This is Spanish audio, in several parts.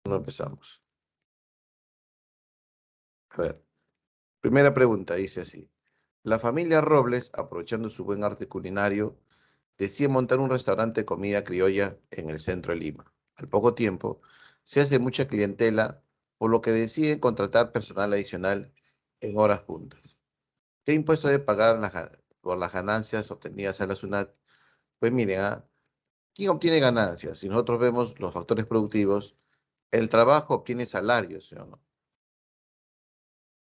No empezamos. A ver, primera pregunta, dice así. La familia Robles, aprovechando su buen arte culinario, decide montar un restaurante de comida criolla en el centro de Lima. Al poco tiempo, se hace mucha clientela, por lo que deciden contratar personal adicional en horas puntas. ¿Qué impuesto debe pagar por las ganancias obtenidas a la SUNAT? Pues miren, ¿quién obtiene ganancias? Si nosotros vemos los factores productivos, el trabajo obtiene salarios, ¿sí o no?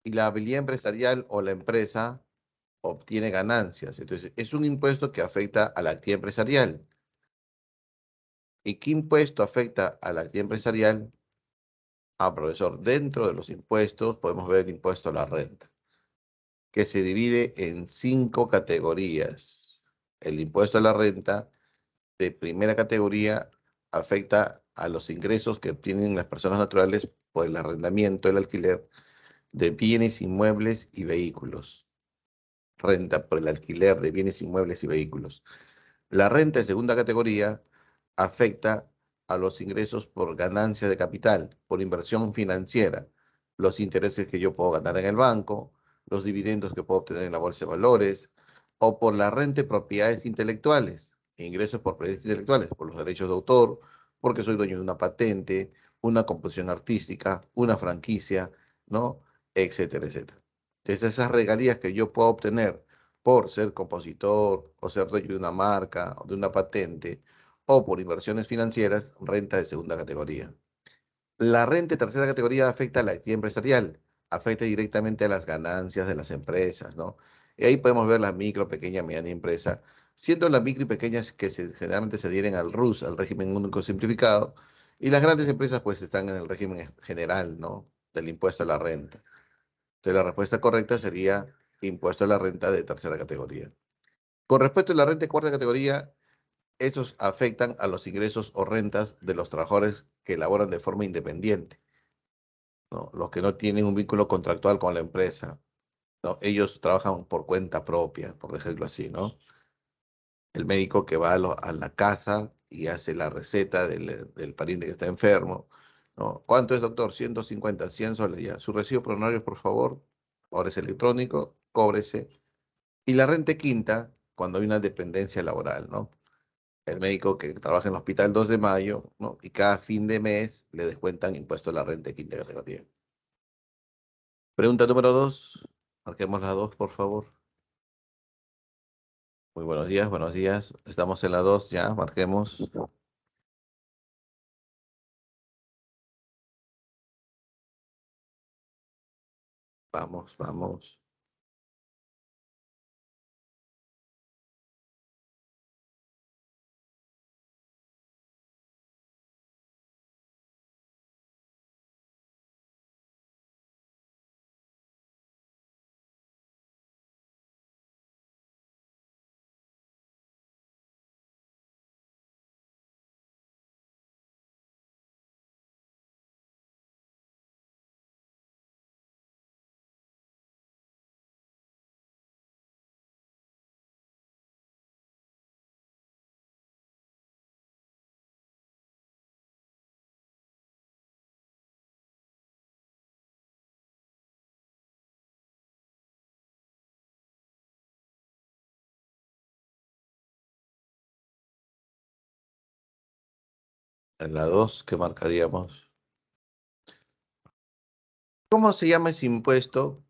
Y la habilidad empresarial o la empresa obtiene ganancias. Entonces, es un impuesto que afecta a la actividad empresarial. ¿Y qué impuesto afecta a la actividad empresarial? Profesor, dentro de los impuestos podemos ver el impuesto a la renta, que se divide en 5 categorías. El impuesto a la renta de primera categoría afecta a los ingresos que obtienen las personas naturales por el arrendamiento, el alquiler de bienes inmuebles y vehículos. Renta por el alquiler de bienes inmuebles y vehículos. La renta de segunda categoría afecta a los ingresos por ganancia de capital, por inversión financiera, los intereses que yo puedo ganar en el banco, los dividendos que puedo obtener en la bolsa de valores, o por la renta de propiedades intelectuales, ingresos por propiedades intelectuales, por los derechos de autor, porque soy dueño de una patente, una composición artística, una franquicia, ¿no? Etcétera, etcétera. Entonces, esas regalías que yo puedo obtener por ser compositor o ser dueño de una marca o de una patente o por inversiones financieras, renta de segunda categoría. La renta de tercera categoría afecta a la actividad empresarial, afecta directamente a las ganancias de las empresas, ¿no? Y ahí podemos ver la micro, pequeña, mediana empresa, siendo las micro y pequeñas que generalmente se adhieren al RUS, al régimen único simplificado, y las grandes empresas pues están en el régimen general, ¿no? Del impuesto a la renta. Entonces la respuesta correcta sería impuesto a la renta de tercera categoría. Con respecto a la renta de cuarta categoría, estos afectan a los ingresos o rentas de los trabajadores que laboran de forma independiente, ¿no? Los que no tienen un vínculo contractual con la empresa, ¿no? Ellos trabajan por cuenta propia, por decirlo así, ¿no? El médico que va a la casa y hace la receta del pariente que está enfermo, ¿no? ¿Cuánto es, doctor? 150, 100 soles ya. Su recibo por honorarios, por favor. Ahora es electrónico, cóbrese. Y la renta quinta, cuando hay una dependencia laboral, ¿no? El médico que trabaja en el hospital 2 de mayo, ¿no? Y cada fin de mes le descuentan impuesto a la renta de quinta categoría. Pregunta número 2. Marquemos las 2, por favor. Muy buenos días, buenos días. Estamos en la 2 ya, marquemos. Vamos, vamos. En la 2, ¿qué marcaríamos? ¿Cómo se llama ese impuesto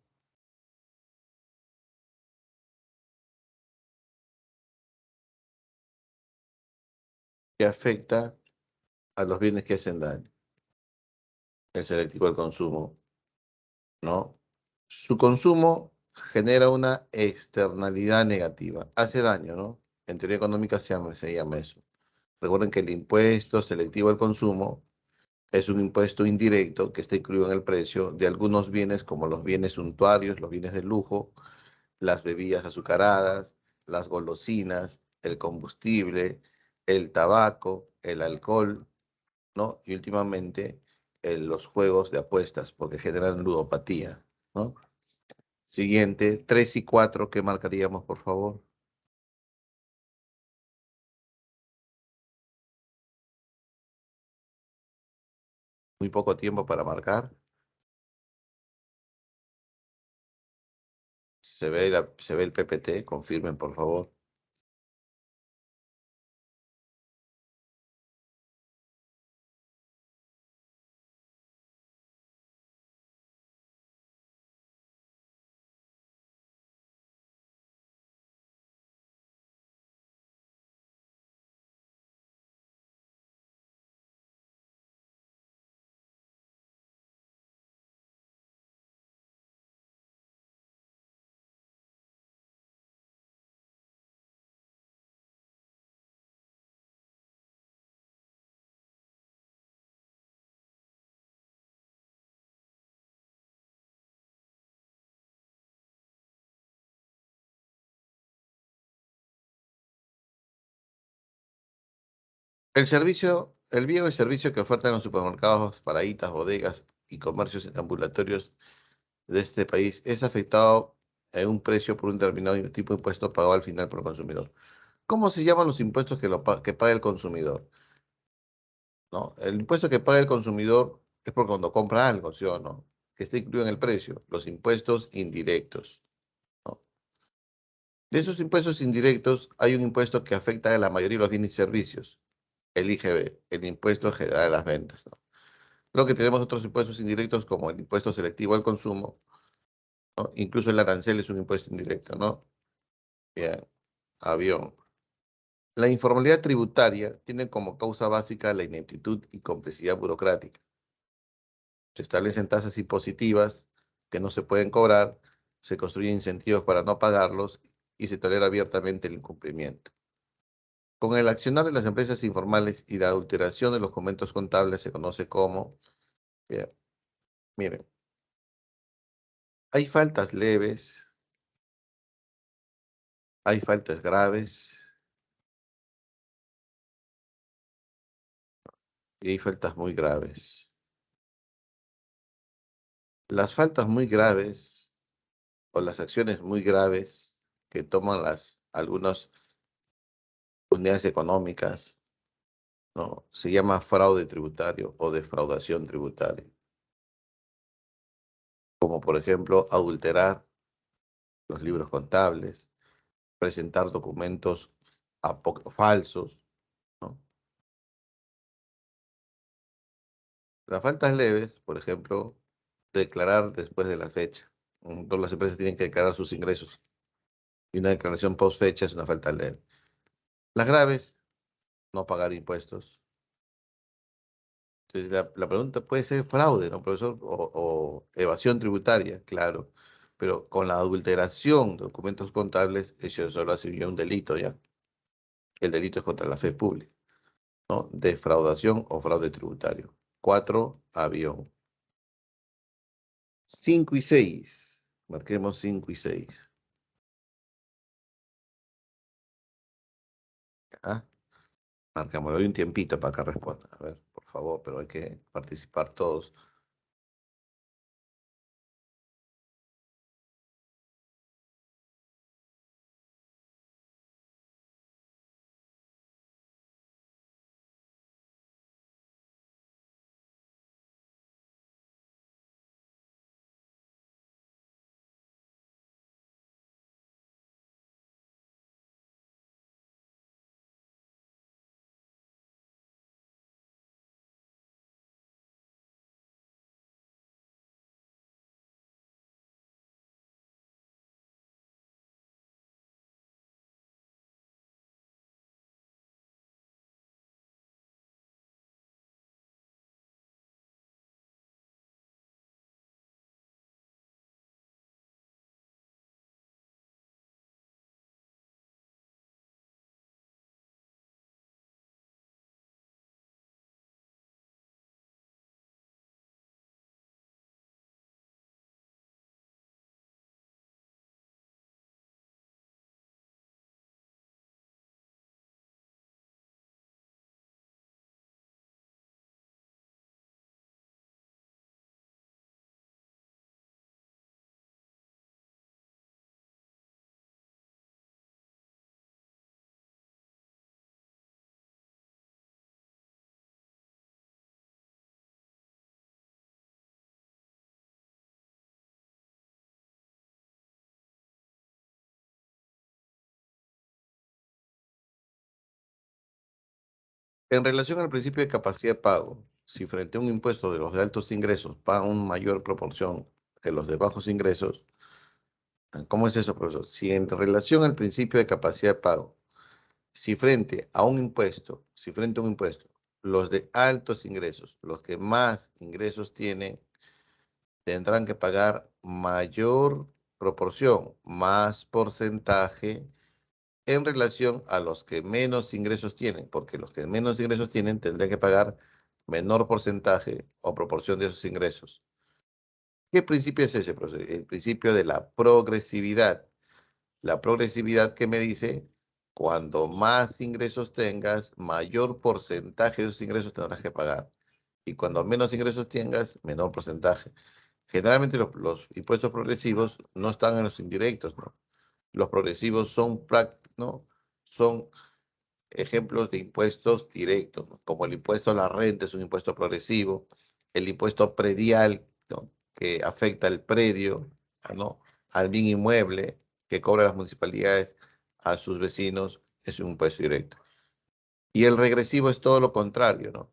que afecta a los bienes que hacen daño? El selectivo del consumo, ¿no? Su consumo genera una externalidad negativa, hace daño, ¿no? En teoría económica se llama eso. Recuerden que el impuesto selectivo al consumo es un impuesto indirecto que está incluido en el precio de algunos bienes como los bienes suntuarios, los bienes de lujo, las bebidas azucaradas, las golosinas, el combustible, el tabaco, el alcohol, ¿no? Y últimamente los juegos de apuestas porque generan ludopatía, ¿no? Siguiente, 3 y 4, ¿qué marcaríamos, por favor? Muy poco tiempo para marcar. Se ve el PPT, confirmen por favor. El bien o servicio que ofertan los supermercados, paraditas, bodegas y comercios ambulatorios de este país es afectado en un precio por un determinado tipo de impuesto pagado al final por el consumidor. ¿Cómo se llaman los impuestos que paga el consumidor? ¿No? El impuesto que paga el consumidor es por cuando compra algo, ¿sí o no? Que está incluido en el precio, los impuestos indirectos, ¿no? De esos impuestos indirectos hay un impuesto que afecta a la mayoría de los bienes y servicios, el IGB, el Impuesto General a las Ventas, ¿no? Creo que tenemos otros impuestos indirectos como el impuesto selectivo al consumo, ¿no? Incluso el arancel es un impuesto indirecto, ¿no? Bien, avión. La informalidad tributaria tiene como causa básica la ineptitud y complejidad burocrática. Se establecen tasas impositivas que no se pueden cobrar, se construyen incentivos para no pagarlos y se tolera abiertamente el incumplimiento. Con el accionar de las empresas informales y la adulteración de los documentos contables se conoce como, bien, miren, hay faltas leves, hay faltas graves y hay faltas muy graves. Las faltas muy graves o las acciones muy graves que toman algunas unidades económicas, ¿no? Se llama fraude tributario o defraudación tributaria, como por ejemplo adulterar los libros contables, presentar documentos falsos, ¿no? Las faltas leves, por ejemplo, declarar después de la fecha. Todas las empresas tienen que declarar sus ingresos y una declaración post fecha es una falta leve. Las graves, no pagar impuestos. Entonces, la pregunta puede ser fraude, ¿no, profesor? O evasión tributaria, claro. Pero con la adulteración de documentos contables, eso solo hace ya un delito, ¿ya? El delito es contra la fe pública, ¿no? Defraudación o fraude tributario. 4, avión. 5 y 6. Marquemos 5 y 6. ¿Ah? Marcamos, doy un tiempito para que responda. A ver, por favor, pero hay que participar todos. En relación al principio de capacidad de pago, si frente a un impuesto de los de altos ingresos pagan una mayor proporción que los de bajos ingresos, ¿cómo es eso, profesor? Si en relación al principio de capacidad de pago, si frente a un impuesto, los de altos ingresos, los que más ingresos tienen, tendrán que pagar mayor proporción, más porcentaje en relación a los que menos ingresos tienen, porque los que menos ingresos tienen tendrían que pagar menor porcentaje o proporción de esos ingresos. ¿Qué principio es ese, profesor? El principio de la progresividad. La progresividad que me dice, cuando más ingresos tengas, mayor porcentaje de esos ingresos tendrás que pagar. Y cuando menos ingresos tengas, menor porcentaje. Generalmente los impuestos progresivos no están en los indirectos, ¿no? Los progresivos son, ¿no? Son ejemplos de impuestos directos, ¿no? Como el impuesto a la renta es un impuesto progresivo, el impuesto predial, ¿no? Que afecta al predio, ¿no? Al bien inmueble que cobran las municipalidades a sus vecinos, es un impuesto directo. Y el regresivo es todo lo contrario, ¿no?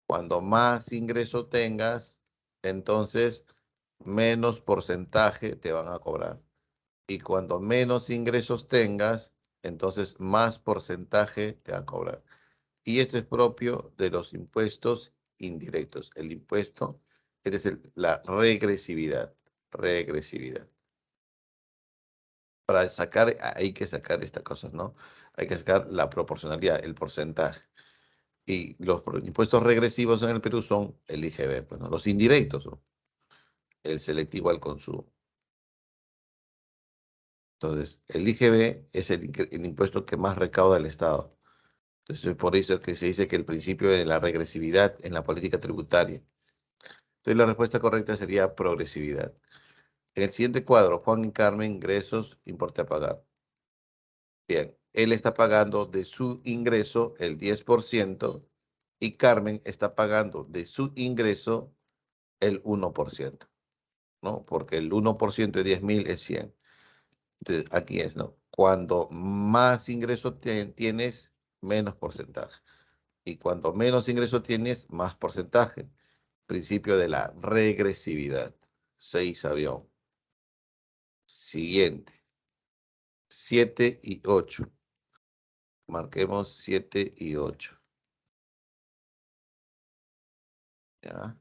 Cuando más ingreso tengas, entonces menos porcentaje te van a cobrar. Y cuando menos ingresos tengas, entonces más porcentaje te va a cobrar. Y esto es propio de los impuestos indirectos. El impuesto, la regresividad. Regresividad. Para sacar, hay que sacar estas cosas, ¿no? Hay que sacar la proporcionalidad, el porcentaje. Y los impuestos regresivos en el Perú son el IGB, pues, ¿no? Los indirectos, ¿no? El selectivo al consumo. Entonces, el IGB es el impuesto que más recauda el Estado. Entonces, por eso que se dice que el principio de la regresividad en la política tributaria. Entonces, la respuesta correcta sería progresividad. En el siguiente cuadro, Juan y Carmen, ingresos, importe a pagar. Bien, él está pagando de su ingreso el 10% y Carmen está pagando de su ingreso el 1%, ¿no? Porque el 1% de 10.000 es 100. Entonces, aquí es, ¿no? Cuando más ingreso tienes, menos porcentaje. Y cuanto menos ingreso tienes, más porcentaje. Principio de la regresividad. 6 avión. Siguiente. 7 y 8. Marquemos 7 y 8. ¿Ya?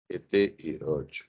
Siete y 8.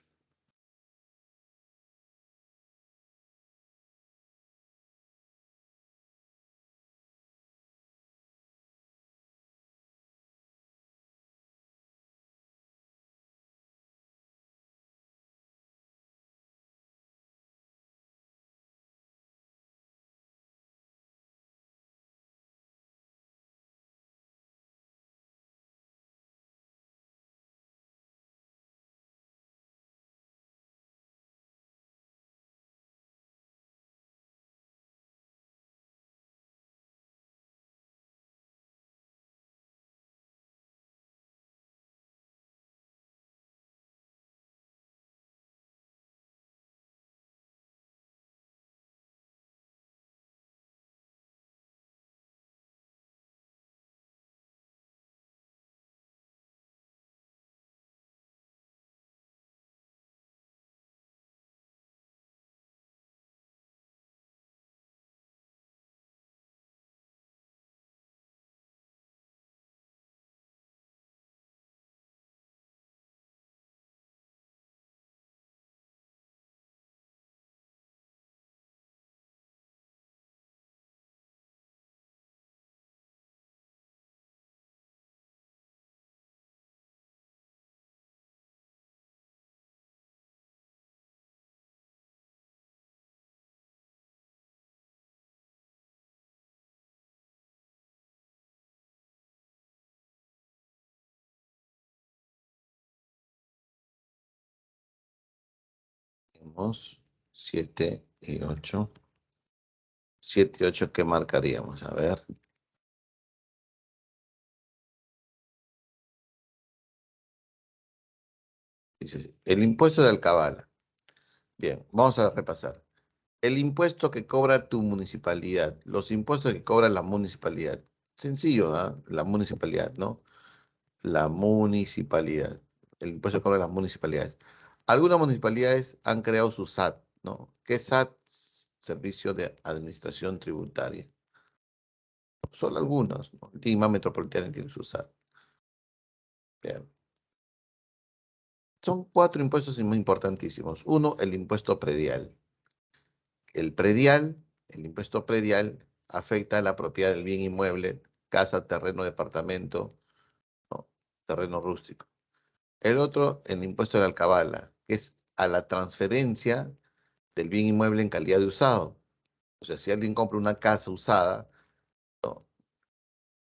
Tenemos 7 y 8. 7 y 8, ¿qué marcaríamos? A ver. Dice, el impuesto de alcabala. Bien, vamos a repasar. El impuesto que cobra tu municipalidad. Los impuestos que cobra la municipalidad. Sencillo, ¿ah? La municipalidad, ¿no? La municipalidad. El impuesto que cobran las municipalidades. Algunas municipalidades han creado su SAT, ¿no? ¿Qué es SAT? Servicio de Administración Tributaria. Solo algunos, ¿no? Lima Metropolitana tiene su SAT. Bien. Son 4 impuestos muy importantísimos. Uno, el impuesto predial. El predial, el impuesto predial, afecta a la propiedad del bien inmueble, casa, terreno, departamento, ¿no? Terreno rústico. El otro, el impuesto de la alcabala, que es a la transferencia del bien inmueble en calidad de usado. O sea, si alguien compra una casa usada, ¿no?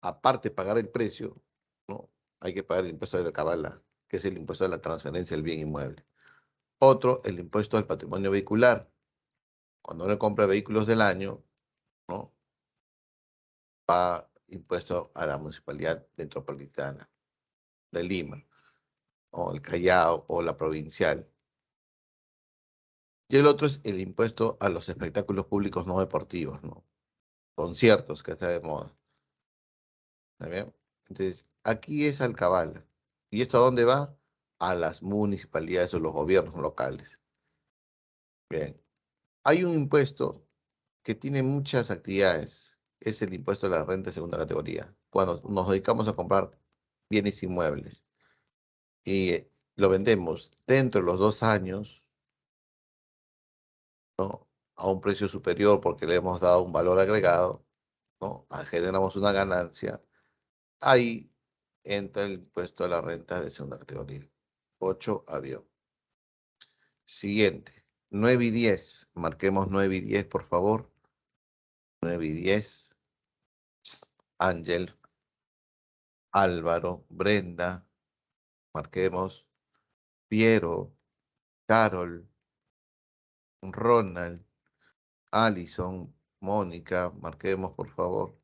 Aparte de pagar el precio, ¿no? Hay que pagar el impuesto de la alcabala, que es el impuesto de la transferencia del bien inmueble. Otro, el impuesto al patrimonio vehicular. Cuando uno compra vehículos del año, ¿no? Paga impuesto a la municipalidad metropolitana de Lima, o el Callao, o la provincial. Y el otro es el impuesto a los espectáculos públicos no deportivos, ¿no? Conciertos, que está de moda. ¿Está bien? Entonces, aquí es alcabala. ¿Y esto a dónde va? A las municipalidades o los gobiernos locales. Bien. Hay un impuesto que tiene muchas actividades. Es el impuesto de la renta de segunda categoría. Cuando nos dedicamos a comprar bienes inmuebles y lo vendemos dentro de los 2 años, ¿no? A un precio superior porque le hemos dado un valor agregado, ¿no? Generamos una ganancia. Ahí entra el impuesto a la renta de segunda categoría. 8 avión. Siguiente. 9 y 10. Marquemos 9 y 10, por favor. 9 y 10. Ángel, Álvaro, Brenda. Marquemos. Piero, Carol, Ronald, Allison, Mónica. Marquemos, por favor.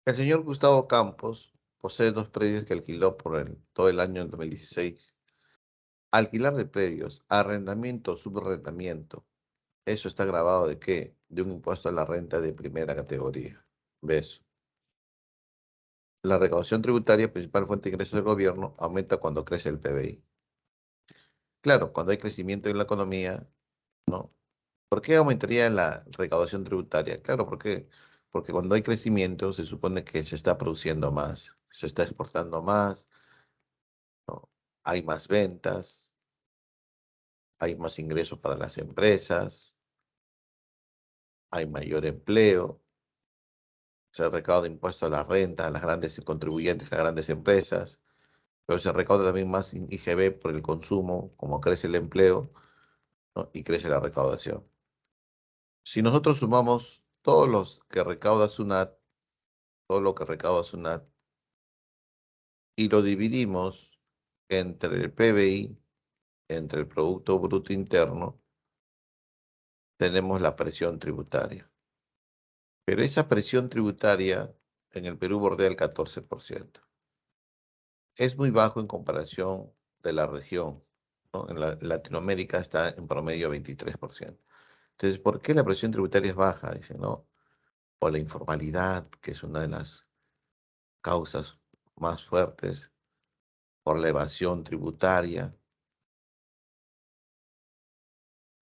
El señor Gustavo Campos posee dos predios que alquiló por todo el año 2016. Alquilar de predios, arrendamiento, subarrendamiento. ¿Eso está grabado de qué? De un impuesto a la renta de primera categoría. ¿Ves? La recaudación tributaria, principal fuente de ingresos del gobierno, aumenta cuando crece el PBI. Claro, cuando hay crecimiento en la economía, ¿no? ¿Por qué aumentaría la recaudación tributaria? Claro, ¿por qué? Porque cuando hay crecimiento se supone que se está produciendo más, se está exportando más, ¿no? Hay más ventas, hay más ingresos para las empresas, hay mayor empleo, se recauda impuesto a la renta, a las grandes contribuyentes, a las grandes empresas, pero se recauda también más IGB por el consumo, como crece el empleo, ¿no? Y crece la recaudación. Si nosotros sumamos todos los que recauda SUNAT, todo lo que recauda SUNAT, y lo dividimos entre el PBI, entre el Producto Bruto Interno, tenemos la presión tributaria. Pero esa presión tributaria en el Perú bordea el 14%. Es muy bajo en comparación de la región, ¿no? Latinoamérica está en promedio 23%. Entonces, ¿por qué la presión tributaria es baja? Dicen, ¿no? Por la informalidad, que es una de las causas más fuertes, por la evasión tributaria,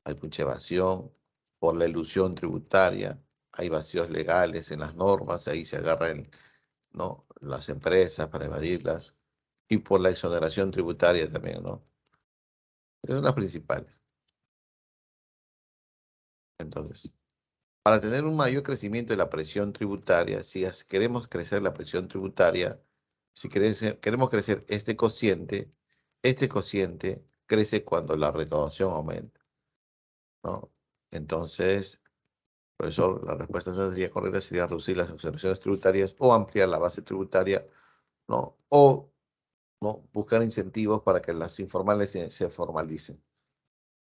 hay mucha evasión, por la elusión tributaria, hay vacíos legales en las normas, ahí se agarran, ¿no? Las empresas para evadirlas, y por la exoneración tributaria también, ¿no? Esas son las principales. Entonces, para tener un mayor crecimiento de la presión tributaria, si queremos crecer la presión tributaria, si queremos crecer este cociente crece cuando la recaudación aumenta, ¿no? Entonces, profesor, la respuesta sería correcta, sería reducir las observaciones tributarias o ampliar la base tributaria, ¿no? O, ¿no? Buscar incentivos para que las informales se formalicen.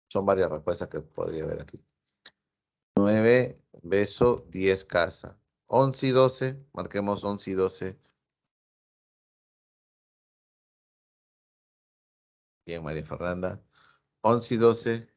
Son varias respuestas que podría haber aquí. 9, beso, 10, casa. 11 y 12, marquemos 11 y 12. Bien, María Fernanda. 11 y 12.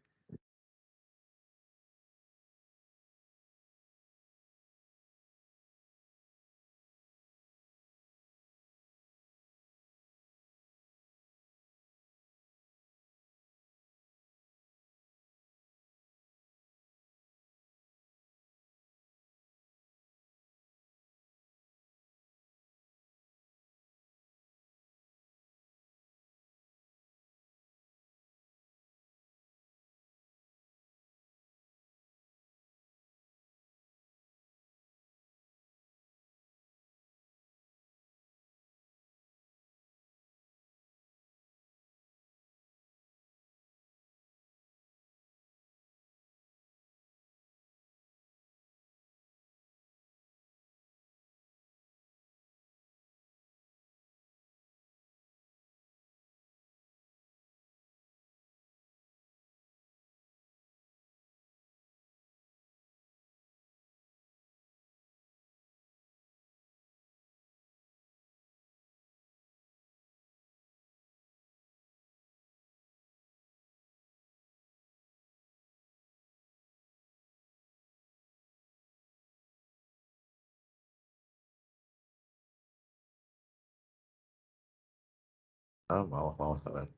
Vamos a ver.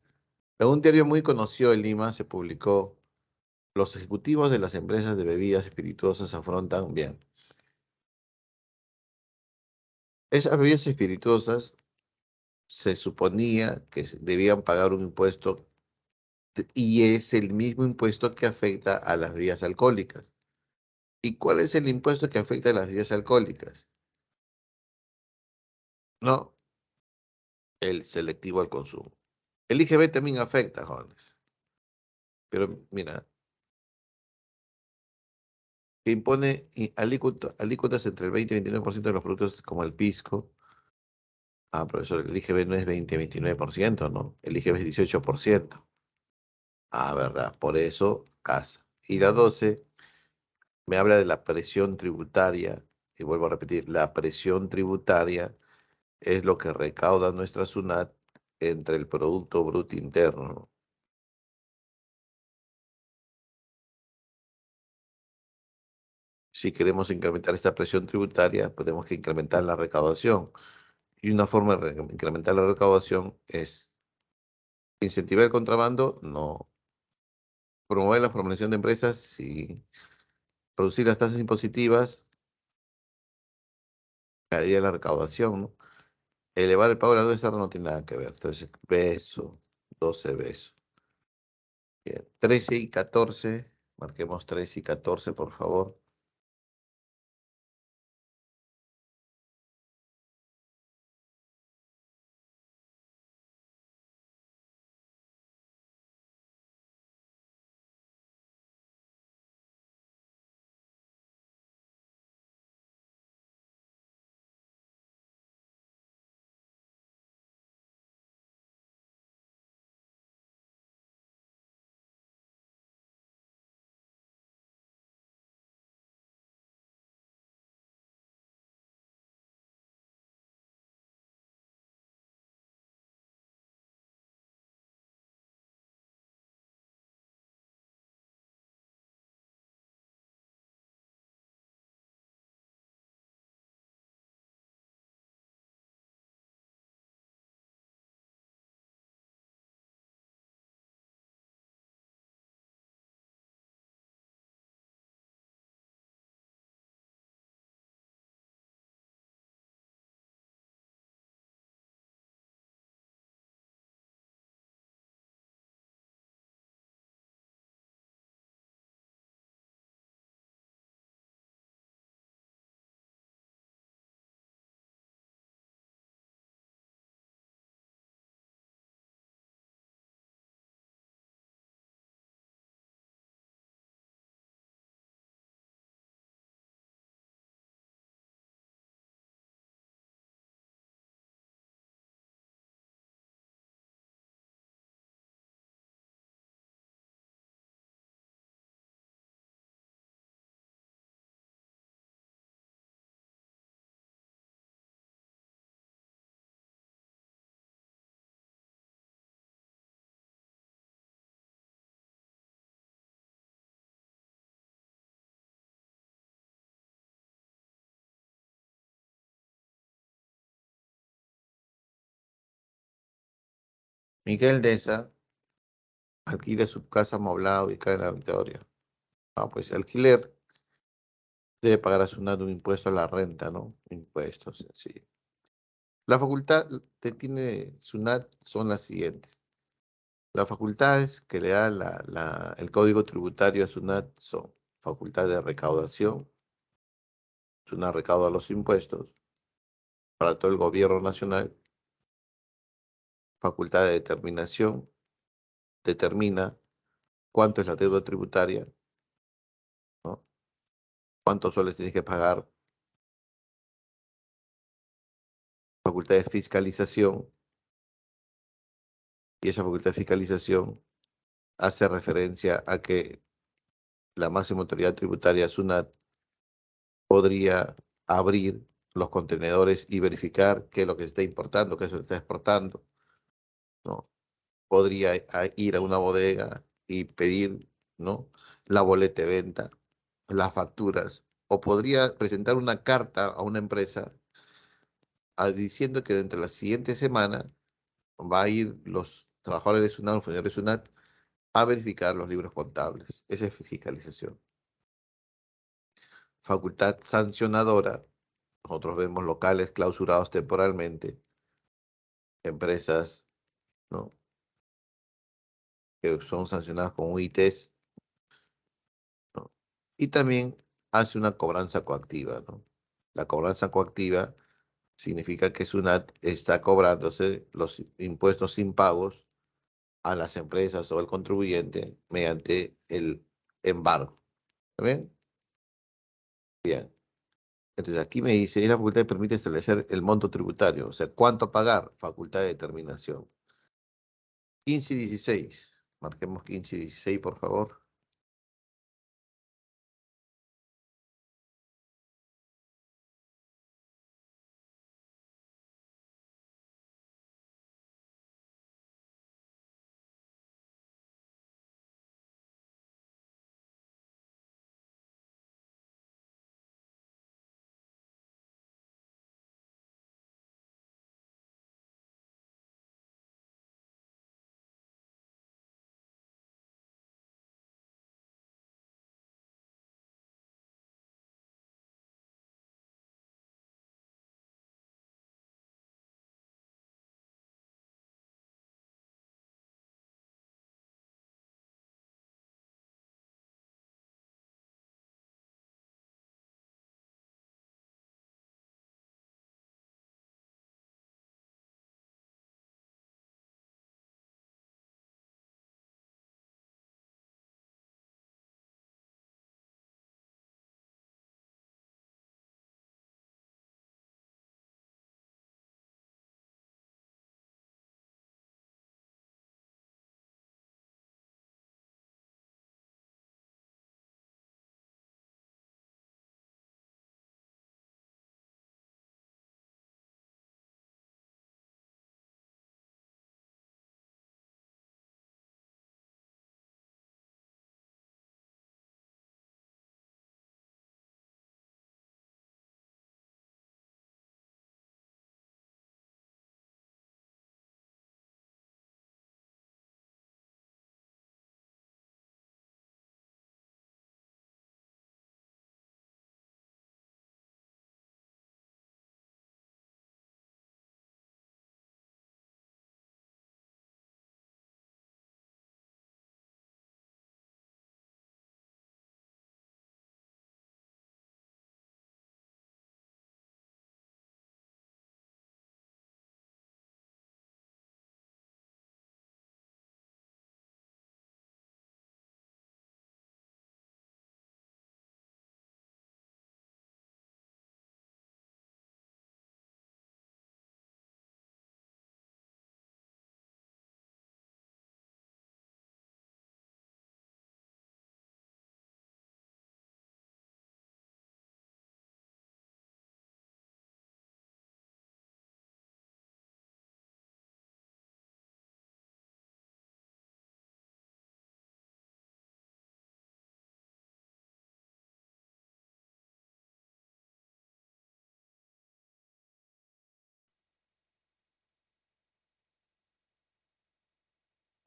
En un diario muy conocido en Lima se publicó: los ejecutivos de las empresas de bebidas espirituosas afrontan bien. Esas bebidas espirituosas se suponía que debían pagar un impuesto y es el mismo impuesto que afecta a las bebidas alcohólicas. ¿Y cuál es el impuesto que afecta a las bebidas alcohólicas? No, el selectivo al consumo. El IGB también afecta, jóvenes. Pero mira, que impone alícuotas entre el 20 y 29% de los productos como el pisco. Ah, profesor, el IGB no es 20-29%, ¿no? El IGB es 18%. Ah, verdad, por eso casa. Y la 12 me habla de la presión tributaria y vuelvo a repetir, la presión tributaria es lo que recauda nuestra SUNAT entre el Producto Bruto Interno. Si queremos incrementar esta presión tributaria, pues tenemos que incrementar la recaudación. Y una forma de incrementar la recaudación es incentivar el contrabando, no. Promover la formulación de empresas, sí. Reducir las tasas impositivas, caería la recaudación, ¿no? Elevar el pago de la deuda externa no tiene nada que ver. Entonces, beso, 12 besos. Bien, 13 y 14, marquemos 13 y 14, por favor. Miguel Deza alquila su casa amoblada ubicada en la Victoria. Ah, pues alquiler debe pagar a SUNAT un impuesto a la renta, ¿no? Impuestos, sí. La facultad que tiene SUNAT son las siguientes. Las facultades que le da el Código Tributario a SUNAT son facultad de recaudación, SUNAT recauda los impuestos para todo el gobierno nacional, facultad de determinación, determina cuánto es la deuda tributaria, ¿no? Cuántos soles tienes que pagar, facultad de fiscalización, y esa facultad de fiscalización hace referencia a que la máxima autoridad tributaria, SUNAT, podría abrir los contenedores y verificar qué es lo que se está importando, qué es lo que se está exportando, ¿no? Podría ir a una bodega y pedir, ¿no?, la boleta de venta, las facturas, o podría presentar una carta a una empresa diciendo que dentro de la siguiente semana va a ir los trabajadores de SUNAT, los funcionarios de SUNAT, a verificar los libros contables. Esa es fiscalización. Facultad sancionadora. Nosotros vemos locales clausurados temporalmente, empresas, ¿no?, que son sancionadas con UITs, ¿no? Y también hace una cobranza coactiva, ¿no? La cobranza coactiva significa que SUNAT está cobrándose los impuestos impagos a las empresas o al contribuyente mediante el embargo. ¿Está bien? Bien. Entonces aquí me dice, la facultad permite establecer el monto tributario, o sea, cuánto pagar, facultad de determinación. 15 y 16. Marquemos 15 y 16, por favor.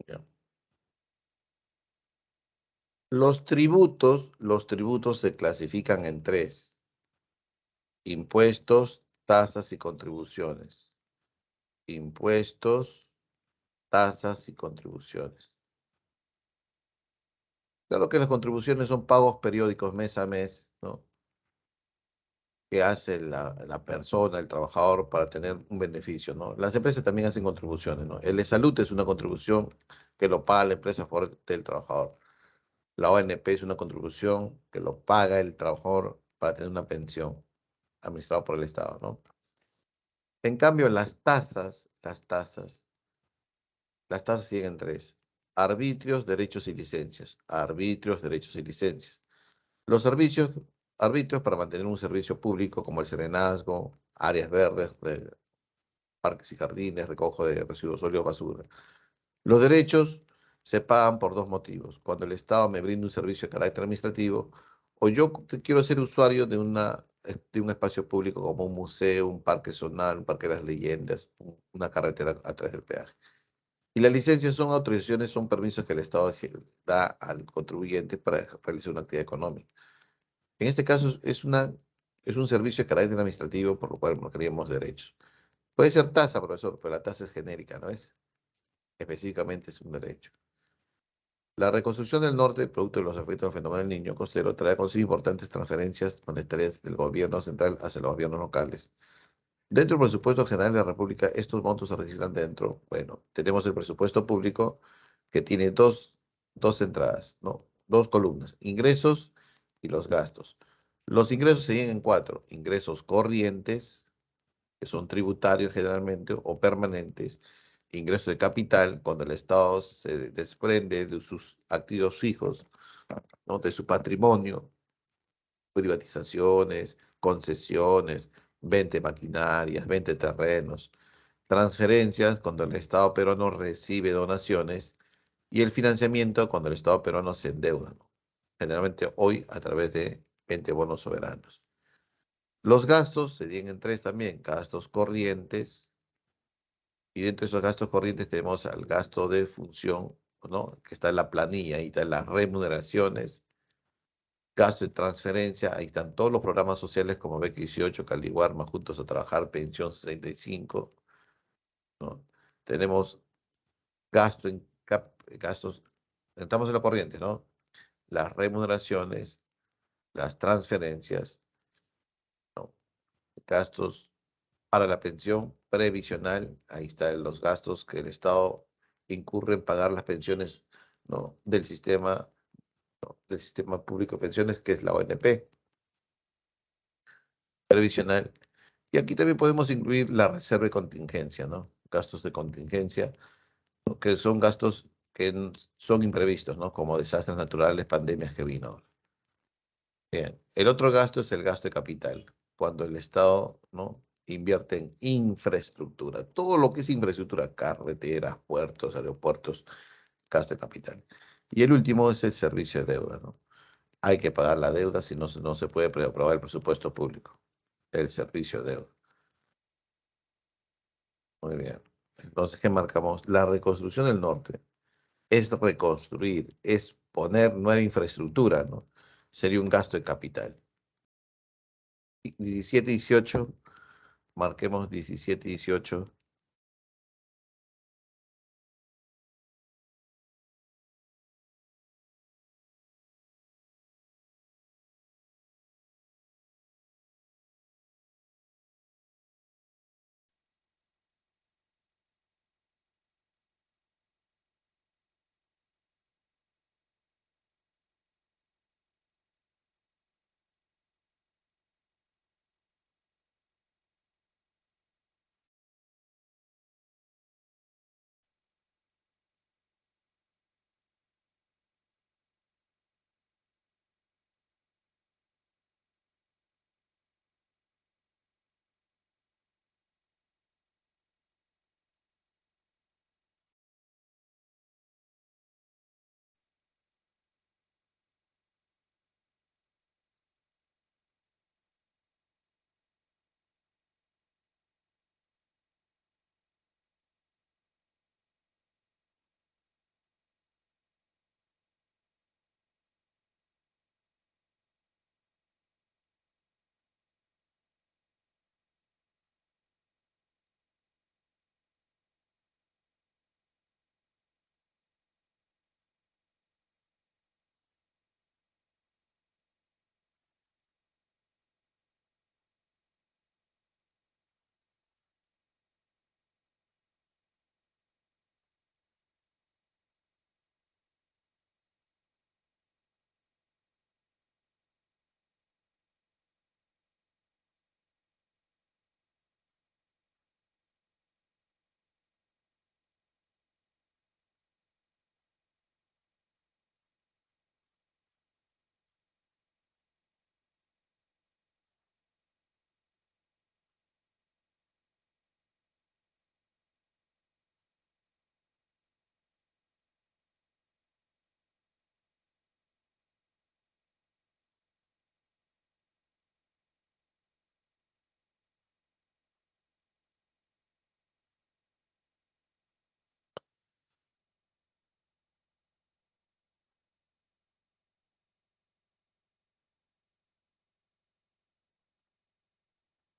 Ya. Los tributos se clasifican en tres: impuestos, tasas y contribuciones. Impuestos, tasas y contribuciones. Claro que las contribuciones son pagos periódicos mes a mes, ¿no? Que hace la persona, el trabajador, para tener un beneficio, ¿no? Las empresas también hacen contribuciones, ¿no? El de salud es una contribución que lo paga la empresa a favor del trabajador. La ONP es una contribución que lo paga el trabajador para tener una pensión administrada por el Estado, ¿no? En cambio, las tasas siguen tres: arbitrios, derechos y licencias. Arbitrios, derechos y licencias. Los arbitrios para mantener un servicio público como el serenazgo, áreas verdes, parques y jardines, recojo de residuos sólidos, basura. Los derechos se pagan por dos motivos: cuando el Estado me brinda un servicio de carácter administrativo, o yo quiero ser usuario de un espacio público como un museo, un parque zonal, un parque de las leyendas, una carretera a través del peaje. Y las licencias son autorizaciones, son permisos que el Estado da al contribuyente para realizar una actividad económica. En este caso es un servicio de carácter administrativo, por lo cual no queríamos derechos. Puede ser tasa, profesor, pero la tasa es genérica, ¿no es? Específicamente es un derecho. La reconstrucción del norte, producto de los efectos del fenómeno del Niño costero, trae consigo importantes transferencias monetarias del gobierno central hacia los gobiernos locales. Dentro del presupuesto general de la República, estos montos se registran dentro. Bueno, tenemos el presupuesto público que tiene dos entradas, ¿no? Dos columnas: ingresos y los gastos. Los ingresos se dividen en cuatro: ingresos corrientes, que son tributarios generalmente o permanentes; ingresos de capital, cuando el Estado se desprende de sus activos fijos, ¿no? De su patrimonio, privatizaciones, concesiones, venta de maquinarias, venta de terrenos; transferencias, cuando el Estado peruano recibe donaciones; y el financiamiento, cuando el Estado peruano se endeuda, ¿no? Generalmente hoy a través de 20 bonos soberanos. Los gastos se dividen en tres también: gastos corrientes, y dentro de esos gastos corrientes tenemos al gasto de función, ¿no? Que está en la planilla, ahí están las remuneraciones; gasto de transferencia, ahí están todos los programas sociales como Beca 18, Caliguarma, Juntos a Trabajar, Pensión 65, ¿no? Tenemos gastos, estamos en la corriente, ¿no? Las remuneraciones, las transferencias, ¿no? Gastos para la pensión previsional, ahí están los gastos que el Estado incurre en pagar las pensiones, ¿no? Del sistema público de pensiones, que es la ONP, previsional. Y aquí también podemos incluir la reserva de contingencia, ¿no? Gastos de contingencia, ¿no? Que son gastos que son imprevistos, ¿no? Como desastres naturales, pandemias que vino. Bien. El otro gasto es el gasto de capital, cuando el Estado, ¿no? Invierte en infraestructura. Todo lo que es infraestructura: carreteras, puertos, aeropuertos, gasto de capital. Y el último es el servicio de deuda, ¿no? Hay que pagar la deuda, si no, no se puede aprobar el presupuesto público. El servicio de deuda. Muy bien. Entonces, ¿qué marcamos? La reconstrucción del norte es reconstruir, es poner nueva infraestructura, ¿no? Sería un gasto de capital. 17, 18, marquemos 17, 18.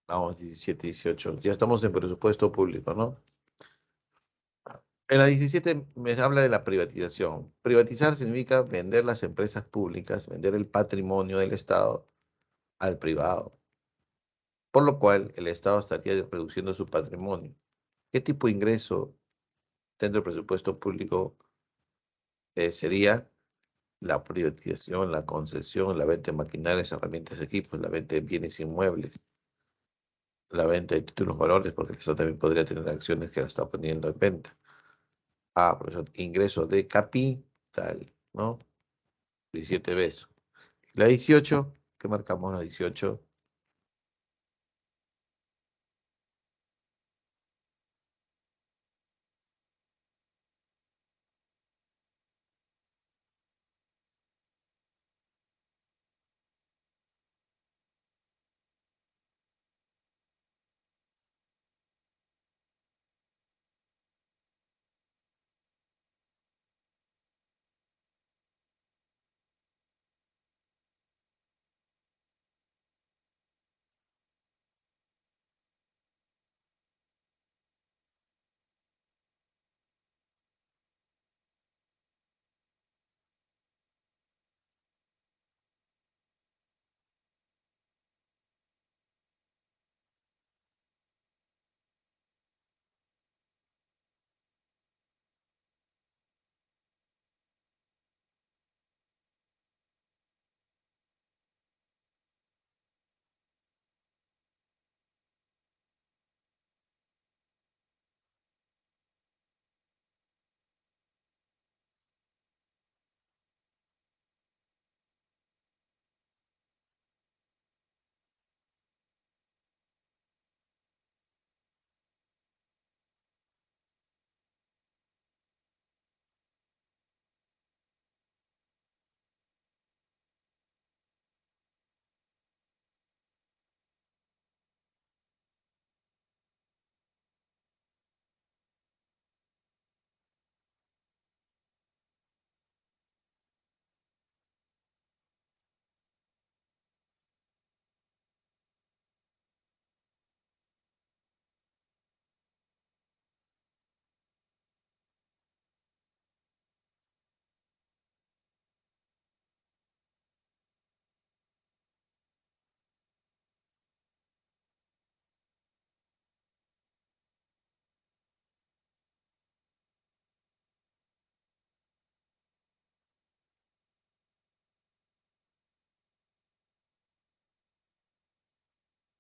Vamos, 17, 18. Ya estamos en presupuesto público, ¿no? En la 17 me habla de la privatización. Privatizar significa vender las empresas públicas, vender el patrimonio del Estado al privado, por lo cual el Estado estaría reduciendo su patrimonio. ¿Qué tipo de ingreso dentro del presupuesto público sería la privatización, la concesión, la venta de maquinarias, herramientas, equipos, la venta de bienes inmuebles, la venta de títulos valores, porque el Estado también podría tener acciones que la está poniendo en venta? Ah, profesor, ingreso de capital, ¿no? 17 veces. La 18, ¿qué marcamos la 18?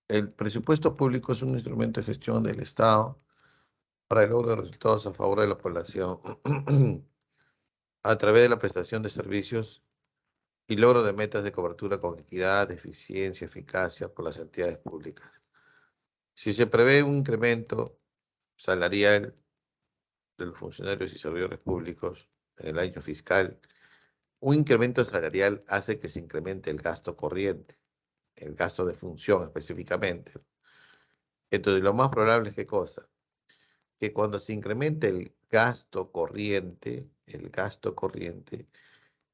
El presupuesto público es un instrumento de gestión del Estado para el logro de resultados a favor de la población a través de la prestación de servicios y logro de metas de cobertura con equidad, eficiencia, eficacia por las entidades públicas. Si se prevé un incremento salarial de los funcionarios y servidores públicos en el año fiscal, un incremento salarial hace que se incremente el gasto corriente, el gasto de función específicamente. Entonces, lo más probable es, ¿qué cosa? Que cuando se incremente el gasto corriente,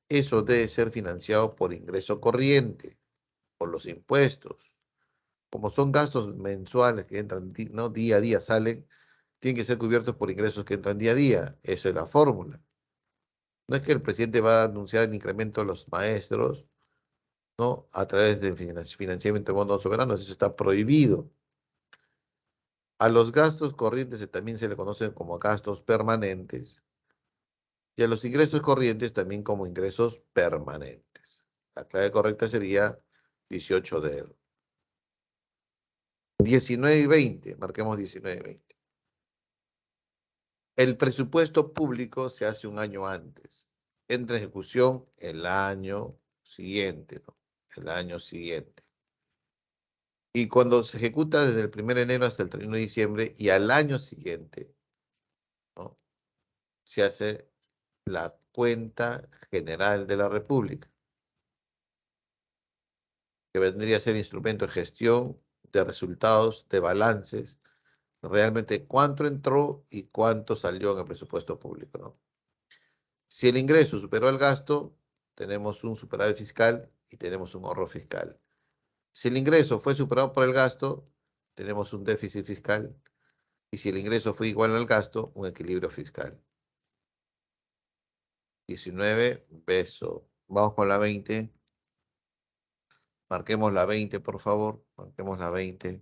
eso debe ser financiado por ingreso corriente, por los impuestos. Como son gastos mensuales que entran, ¿no? Día a día salen, tienen que ser cubiertos por ingresos que entran día a día. Esa es la fórmula. No es que el presidente va a anunciar el incremento de los maestros, ¿no? A través del financiamiento de fondos soberanos, eso está prohibido. A los gastos corrientes también se le conocen como gastos permanentes y a los ingresos corrientes también como ingresos permanentes. La clave correcta sería 18 de 19 y 20, marquemos 19 y 20. El presupuesto público se hace un año antes, entra en ejecución el año siguiente, ¿no? El año siguiente. Y cuando se ejecuta desde el 1 de enero hasta el 31 de diciembre y al año siguiente, ¿no? Se hace la cuenta general de la República, que vendría a ser instrumento de gestión de resultados, de balances, realmente cuánto entró y cuánto salió en el presupuesto público, ¿no? Si el ingreso superó el gasto, tenemos un superávit fiscal y tenemos un ahorro fiscal. Si el ingreso fue superado por el gasto, tenemos un déficit fiscal. Y si el ingreso fue igual al gasto, un equilibrio fiscal. 19, beso. Vamos con la 20. Marquemos la 20, por favor. Marquemos la 20.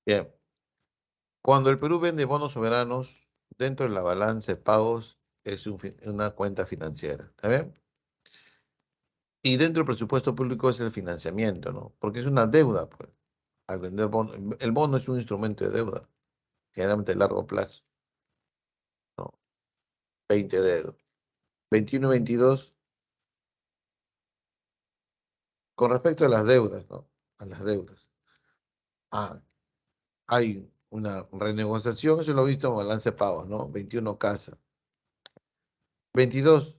Bien. Cuando el Perú vende bonos soberanos, dentro de la balanza de pagos es una cuenta financiera. ¿Está bien? Y dentro del presupuesto público es el financiamiento, ¿no? Porque es una deuda, pues. Al vender bonos, el bono es un instrumento de deuda, generalmente de largo plazo, ¿no? 20 dedos. 21 y 22, con respecto a las deudas, ¿no? A las deudas. Ah, hay una renegociación, eso lo he visto en balance de pagos, ¿no? 21 casa. 22,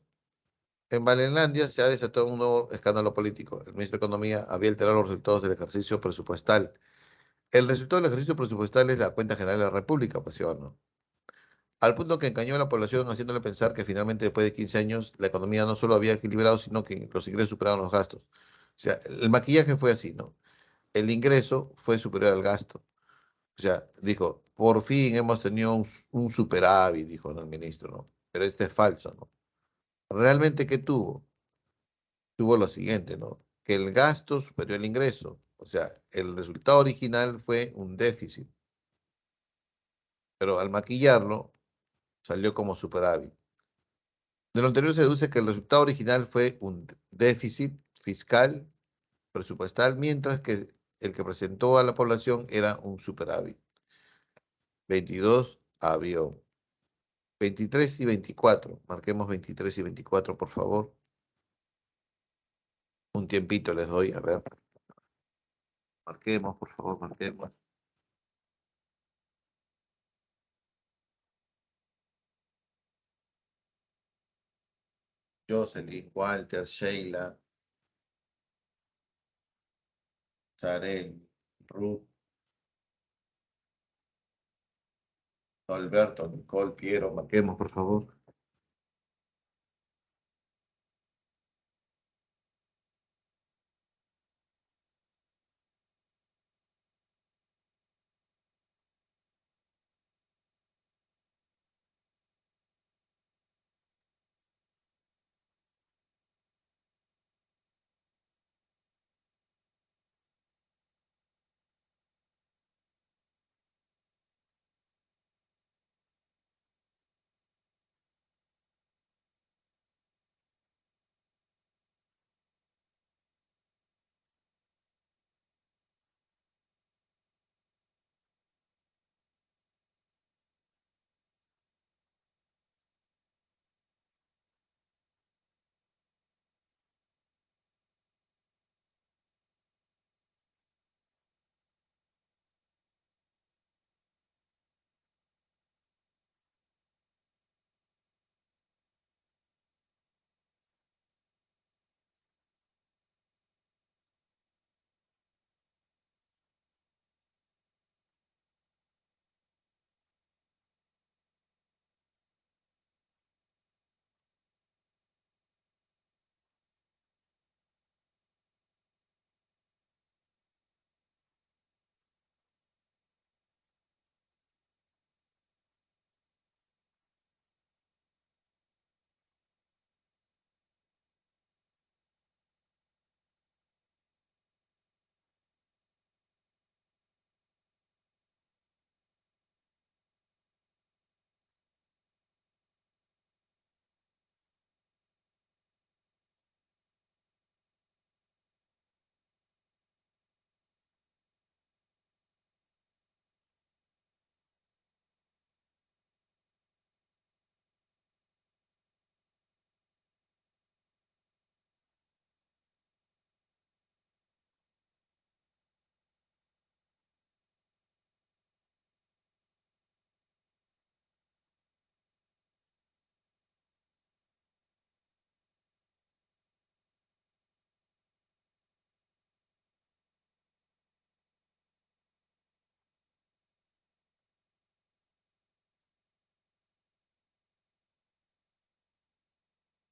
en Valenlandia se ha desatado un nuevo escándalo político. El ministro de Economía había alterado los resultados del ejercicio presupuestal. El resultado del ejercicio presupuestal es la cuenta general de la República, pues sí o no. Al punto que engañó a la población haciéndole pensar que finalmente después de 15 años la economía no solo había equilibrado, sino que los ingresos superaron los gastos. O sea, el maquillaje fue así, ¿no? El ingreso fue superior al gasto. O sea, dijo, por fin hemos tenido un superávit, dijo, ¿no? El ministro, ¿no? Pero este es falso, ¿no? Realmente, ¿qué tuvo? Tuvo lo siguiente, ¿no? Que el gasto superior al ingreso. O sea, el resultado original fue un déficit, pero al maquillarlo salió como superávit. De lo anterior se deduce que el resultado original fue un déficit fiscal, presupuestal, mientras que el que presentó a la población era un superávit. 22, avión. 23 y 24. Marquemos 23 y 24, por favor. Un tiempito les doy, a ver. Marquemos, por favor, marquemos. Jocelyn, Walter, Sheila, Sarel, Ruth, Alberto, Nicole, Piero, marquemos, por favor.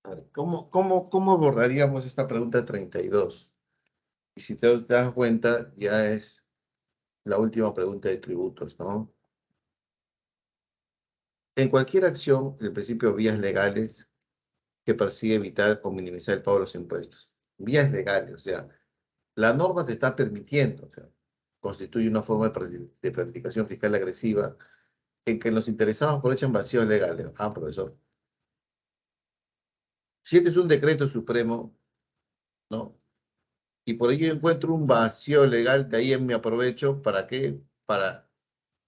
A ver, ¿cómo abordaríamos esta pregunta 32? Y si te das cuenta, ya es la última pregunta de tributos, ¿no? En cualquier acción, el principio de vías legales que persigue evitar o minimizar el pago de los impuestos. Vías legales, o sea, la norma te está permitiendo, o sea, constituye una forma de planificación fiscal agresiva en que los interesados aprovechan vacíos legales. Ah, profesor. Si este es un decreto supremo, ¿no? Y por ello encuentro un vacío legal, de ahí me aprovecho, ¿para qué? Para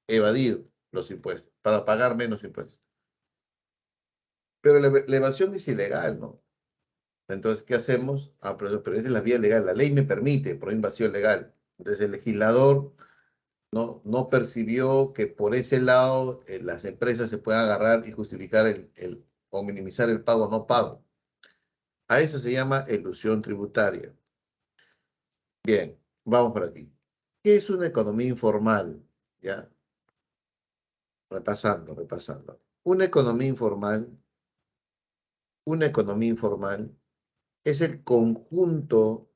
evadir los impuestos, para pagar menos impuestos. Pero la evasión es ilegal, ¿no? Entonces, ¿qué hacemos? Ah, pero esa es la vía legal. La ley me permite, por invasión legal. Entonces, el legislador no percibió que por ese lado las empresas se puedan agarrar y justificar o minimizar el pago o no pago. A eso se llama elusión tributaria. Bien, vamos por aquí. ¿Qué es una economía informal? Ya, repasando. Una economía informal, una economía informal es el conjunto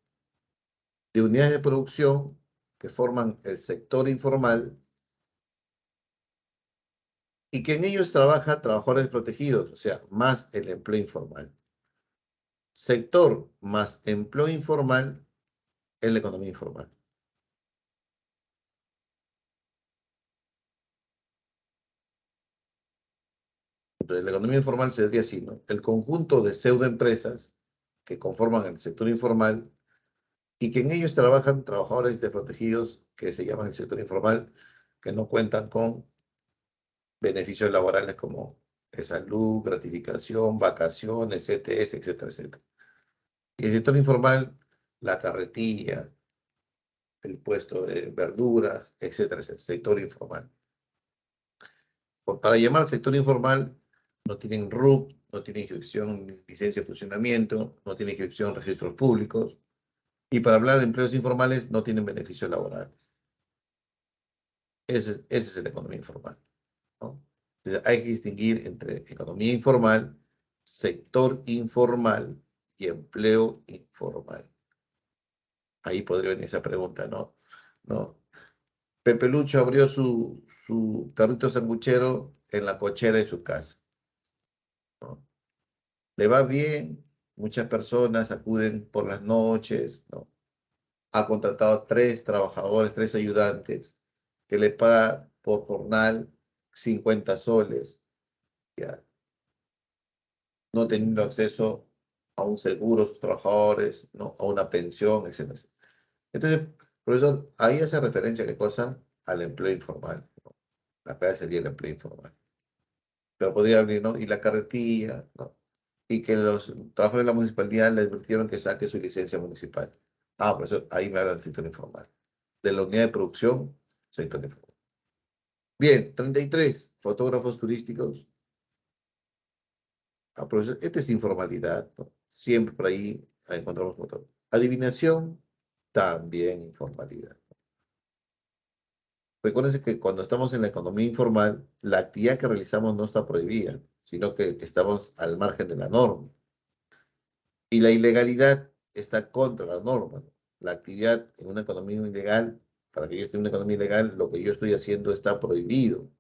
de unidades de producción que forman el sector informal y que en ellos trabajan trabajadores protegidos, o sea, más el empleo informal. Sector más empleo informal es la economía informal. Entonces, la economía informal sería así, ¿no? El conjunto de pseudoempresas que conforman el sector informal y que en ellos trabajan trabajadores desprotegidos que se llaman el sector informal, que no cuentan con beneficios laborales como salud, gratificación, vacaciones, CTS, etcétera, etcétera. Y el sector informal, la carretilla, el puesto de verduras, etcétera, etcétera, sector informal. Para llamar sector informal, no tienen RUC, no tienen inscripción, licencia de funcionamiento, no tienen inscripción en registros públicos, y para hablar de empleos informales, no tienen beneficios laborales. Ese es la economía informal, ¿no? Entonces, hay que distinguir entre economía informal, sector informal y empleo informal. Ahí podría venir esa pregunta, ¿no? ¿No? Pepe Lucho abrió su carrito sanguchero en la cochera de su casa, ¿no? Le va bien, muchas personas acuden por las noches, ¿no? Ha contratado 3 trabajadores, 3 ayudantes, que le paga por jornal 50 soles, ya, no teniendo acceso a un seguro, sus trabajadores, ¿no? A una pensión, etcétera. Entonces, profesor, ahí hace referencia, ¿qué cosa? Al empleo informal, ¿no? Acá sería el empleo informal. Pero podría abrir, ¿no? Y la carretilla, ¿no? Y que los trabajadores de la municipalidad le advirtieron que saque su licencia municipal. Ah, profesor, ahí me habla del sector informal. De la unidad de producción, sector informal. Bien, 33 fotógrafos turísticos. Ah, profesor, esta es informalidad, ¿no? Siempre por ahí encontramos fotógrafos. Adivinación, también informalidad. Recuérdense que cuando estamos en la economía informal, la actividad que realizamos no está prohibida, sino que estamos al margen de la norma. Y la ilegalidad está contra la norma, ¿no? La actividad en una economía ilegal, para que yo esté en una economía ilegal, lo que yo estoy haciendo está prohibido.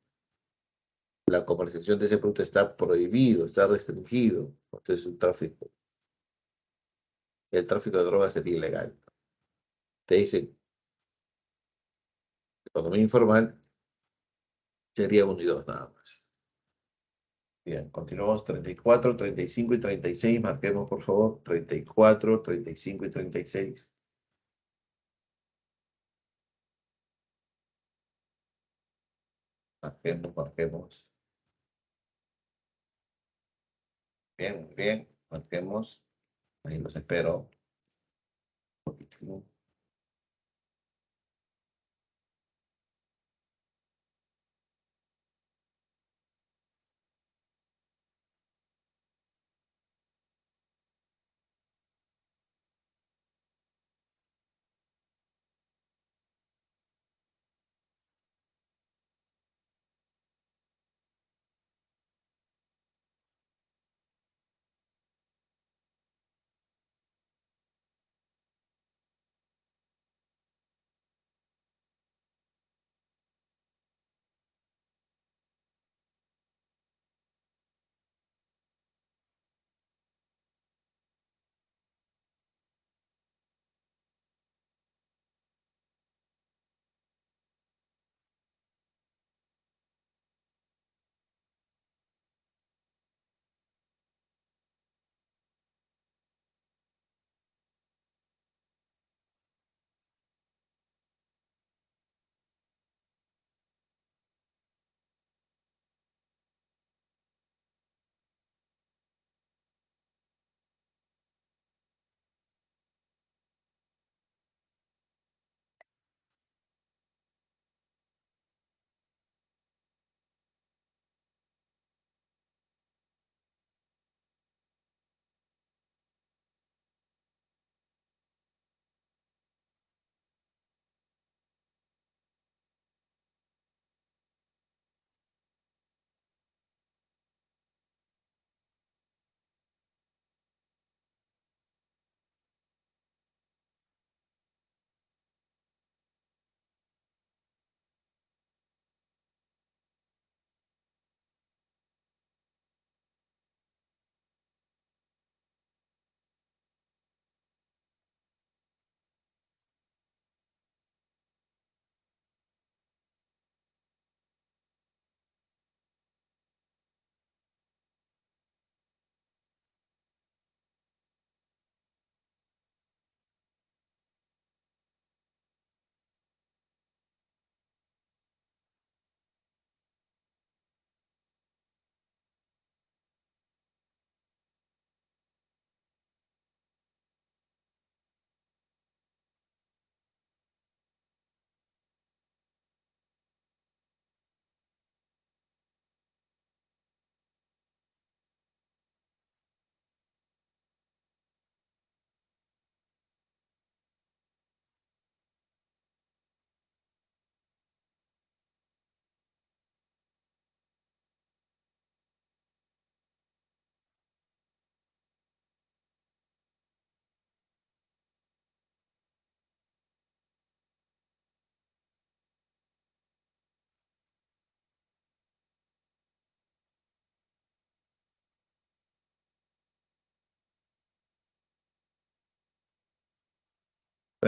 La comercialización de ese producto está prohibido, está restringido. Entonces, un tráfico. El tráfico de drogas sería ilegal. Te dicen, economía informal sería 1 y 2 nada más. Bien, continuamos 34, 35 y 36. Marquemos, por favor. 34, 35 y 36. Marquemos. Bien, muy bien. Marquemos. Ahí los espero. Un poquitín.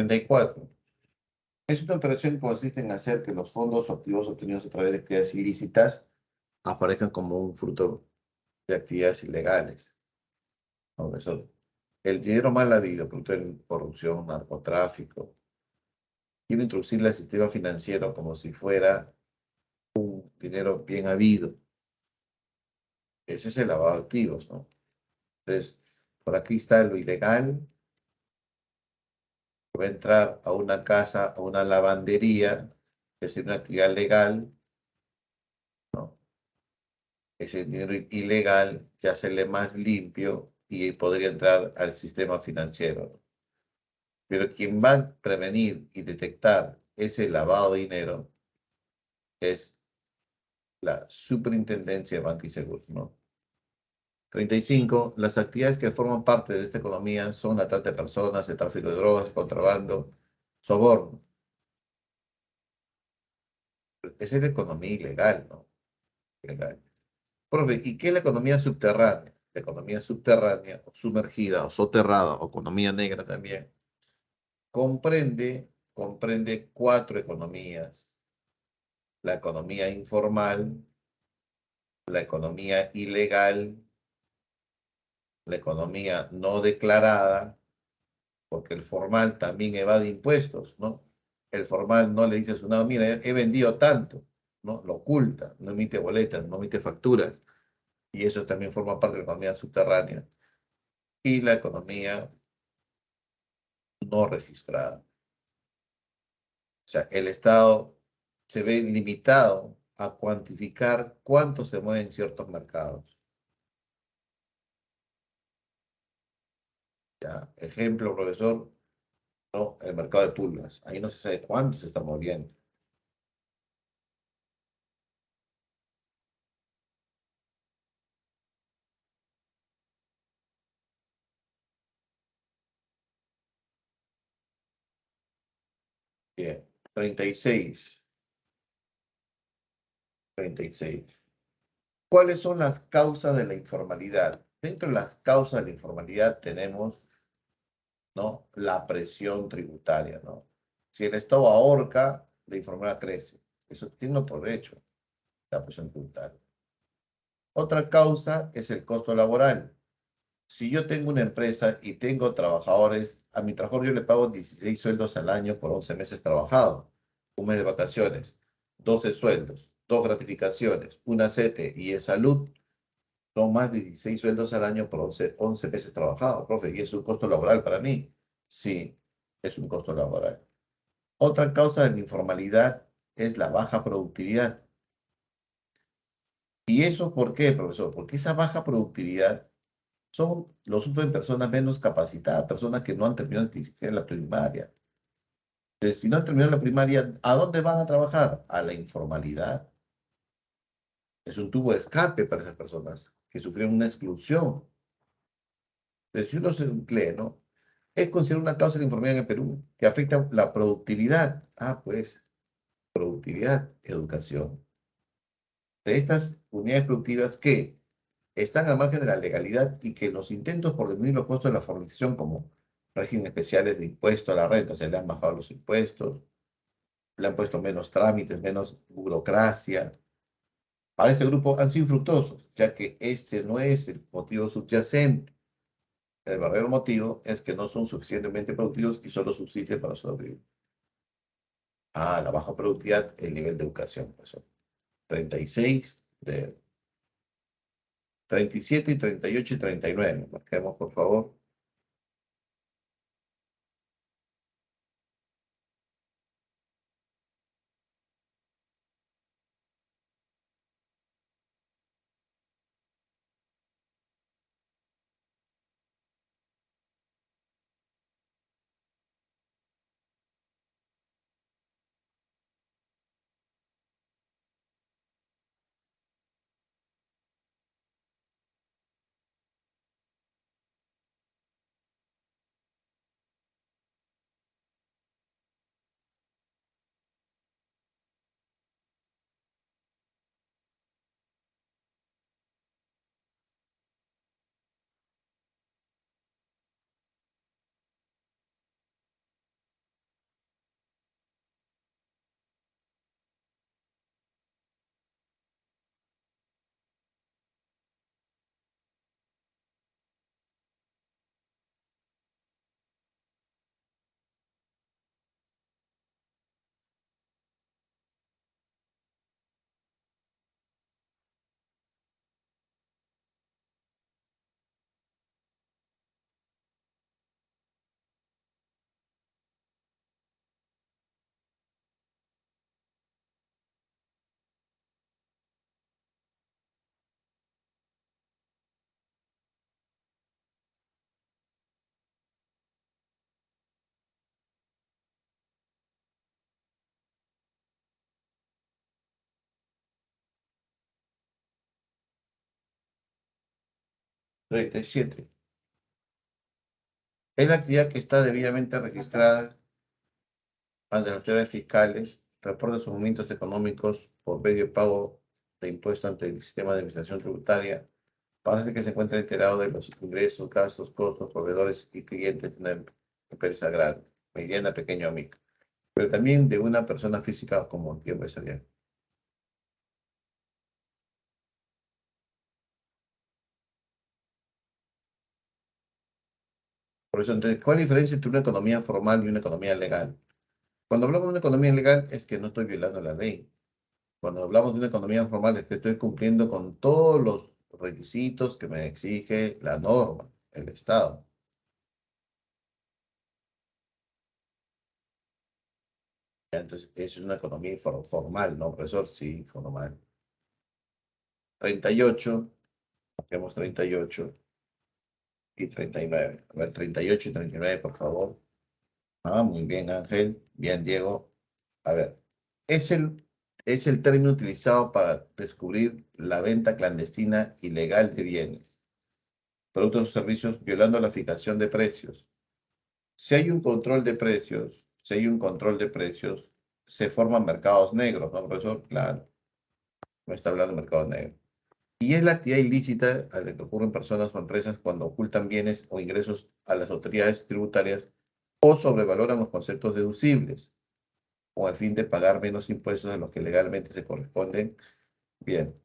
34. Es una operación que consiste en hacer que los fondos o activos obtenidos a través de actividades ilícitas aparezcan como un fruto de actividades ilegales. ¿No? El dinero mal habido, producto de corrupción, narcotráfico, quiere introducirle al sistema financiero como si fuera dinero bien habido. Ese es el lavado de activos, ¿no? Entonces, por aquí está lo ilegal, va a entrar a una casa, a una lavandería, que es una actividad legal, ¿no? Ese dinero ilegal ya se le más limpio y podría entrar al sistema financiero. Pero quien va a prevenir y detectar ese lavado de dinero es la Superintendencia de Banca y Seguros, ¿no? 35. Las actividades que forman parte de esta economía son la trata de personas, el tráfico de drogas, contrabando, soborno. Esa es la economía ilegal, ¿no? Ilegal. Profe, ¿y qué es la economía subterránea? La economía subterránea, o sumergida, o soterrada, o economía negra también, comprende cuatro economías. La economía informal, la economía ilegal, la economía no declarada, porque el formal también evade impuestos, ¿no? El formal no le dice a su nada, mira, he vendido tanto, ¿no? Lo oculta, no emite boletas, no emite facturas, y eso también forma parte de la economía subterránea. Y la economía no registrada. O sea, el Estado se ve limitado a cuantificar cuánto se mueve en ciertos mercados. ¿Ya? Ejemplo, profesor, ¿no? El mercado de pulgas. Ahí no se sabe cuánto se está moviendo. Bien. 36. 36. ¿Cuáles son las causas de la informalidad? Dentro de las causas de la informalidad tenemos, ¿no? La presión tributaria, ¿no? Si el Estado ahorca, la informalidad crece. Eso tiene por hecho, la presión tributaria. Otra causa es el costo laboral. Si yo tengo una empresa y tengo trabajadores, a mi trabajador yo le pago 16 sueldos al año por 11 meses trabajados, un mes de vacaciones, 12 sueldos, dos gratificaciones, una CT y en salud, son más de 16 sueldos al año por 11 meses trabajados, profe, y es un costo laboral para mí. Sí, es un costo laboral. Otra causa de la informalidad es la baja productividad. ¿Y eso por qué, profesor? Porque esa baja productividad lo sufren personas menos capacitadas, personas que no han terminado ni siquiera la primaria. Entonces, si no han terminado la primaria, ¿a dónde van a trabajar? A la informalidad. Es un tubo de escape para esas personas que sufrieron una exclusión. Entonces, si uno se emplea, ¿no? Es considerada una causa de la informalidad en el Perú que afecta la productividad. Ah, pues, productividad, educación. De estas unidades productivas que están al margen de la legalidad y que los intentos por disminuir los costos de la formalización como régimen especiales de impuesto a la renta, o sea, le han bajado los impuestos, le han puesto menos trámites, menos burocracia. Para este grupo han sido infructuosos, ya que este no es el motivo subyacente. El verdadero motivo es que no son suficientemente productivos y solo subsisten para sobrevivir. Ah, la baja productividad, el nivel de educación. Pues, 36 de 37 y 38 y 39. Marquemos, por favor. 37. Es la actividad que está debidamente registrada ante las autoridades fiscales, reporta sus movimientos económicos por medio de pago de impuestos ante el sistema de administración tributaria. Parece que se encuentra enterado de los ingresos, gastos, costos, proveedores y clientes de una empresa grande, mediana, pequeña o micro, pero también de una persona física como entidad empresarial. Por eso, entonces, ¿cuál es la diferencia entre una economía formal y una economía legal? Cuando hablamos de una economía legal es que no estoy violando la ley. Cuando hablamos de una economía formal es que estoy cumpliendo con todos los requisitos que me exige la norma, el Estado. Entonces, eso es una economía formal, ¿no, profesor? Sí, formal. 38, tenemos 38 y 39. A ver, 38 y 39, por favor. Ah, muy bien, Ángel. Bien, Diego. A ver, es el, es el término utilizado para descubrir la venta clandestina ilegal de bienes, productos o servicios violando la fijación de precios. Si hay un control de precios, si hay un control de precios, se forman mercados negros, ¿no, profesor? Claro, me está hablando de mercados negros. Y es la actividad ilícita a la que ocurren personas o empresas cuando ocultan bienes o ingresos a las autoridades tributarias o sobrevaloran los conceptos deducibles con el fin de pagar menos impuestos de los que legalmente se corresponden. Bien,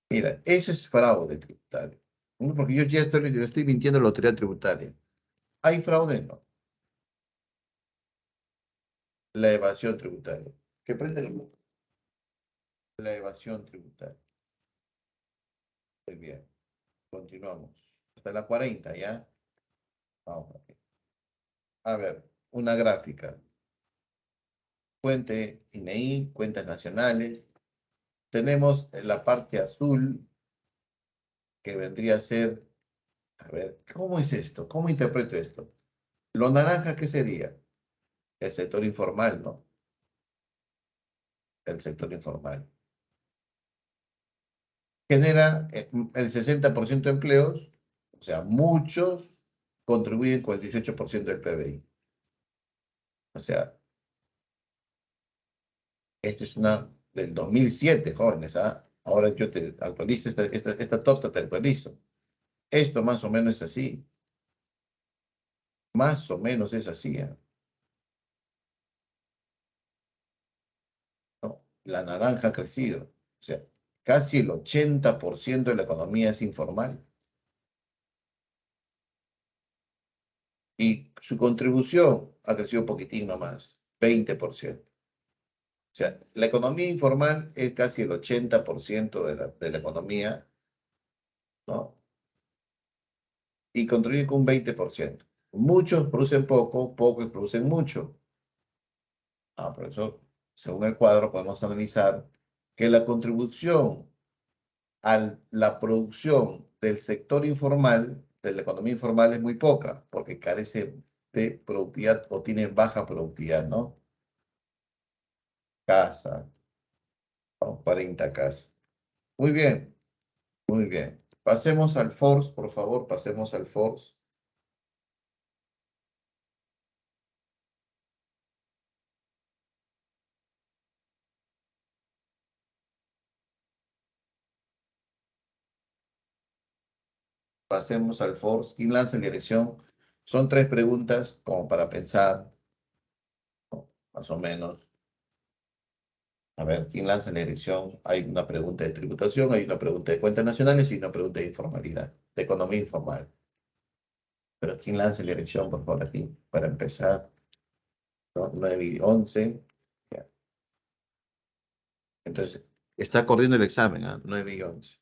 mira, eso es fraude tributario. ¿No? Porque yo estoy mintiendo a la autoridad tributaria. ¿Hay fraude? No. La evasión tributaria. ¿Qué prende la evasión tributaria? Muy bien, continuamos. Hasta la 40, ¿ya? Vamos. A ver, una gráfica. Fuente INEI, cuentas nacionales. Tenemos la parte azul, que vendría a ser, a ver, ¿cómo es esto? ¿Cómo interpreto esto? Lo naranja, ¿qué sería? El sector informal, ¿no? El sector informal. Genera el 60% de empleos, o sea, muchos contribuyen con el 18% del PBI. O sea, esta es una del 2007, jóvenes, ¿ah? Ahora yo te actualizo, esta torta te actualizo. Esto más o menos es así. Más o menos es así, ¿ah? ¿No? La naranja ha crecido. O sea, casi el 80% de la economía es informal. Y su contribución ha crecido un poquitín nomás, 20%. O sea, la economía informal es casi el 80% de la economía, ¿no? Y contribuye con un 20%. Muchos producen poco, pocos producen mucho. Ah, por eso, según el cuadro, podemos analizar que la contribución a la producción del sector informal, de la economía informal, es muy poca, porque carece de productividad o tiene baja productividad, ¿no? Casa, ¿no? 40 casas. Muy bien, muy bien. Pasemos al FORCE, por favor, pasemos al FORCE. Pasemos al FORCE. ¿Quién lanza en dirección? Son tres preguntas como para pensar, más o menos. A ver, ¿quién lanza en la dirección? Hay una pregunta de tributación, hay una pregunta de cuentas nacionales y una pregunta de informalidad, de economía informal. Pero ¿quién lanza en la dirección, por favor, aquí? Para empezar, ¿no? 9 y 11. Ya. Entonces, está corriendo el examen, ¿ah? 9 y 11.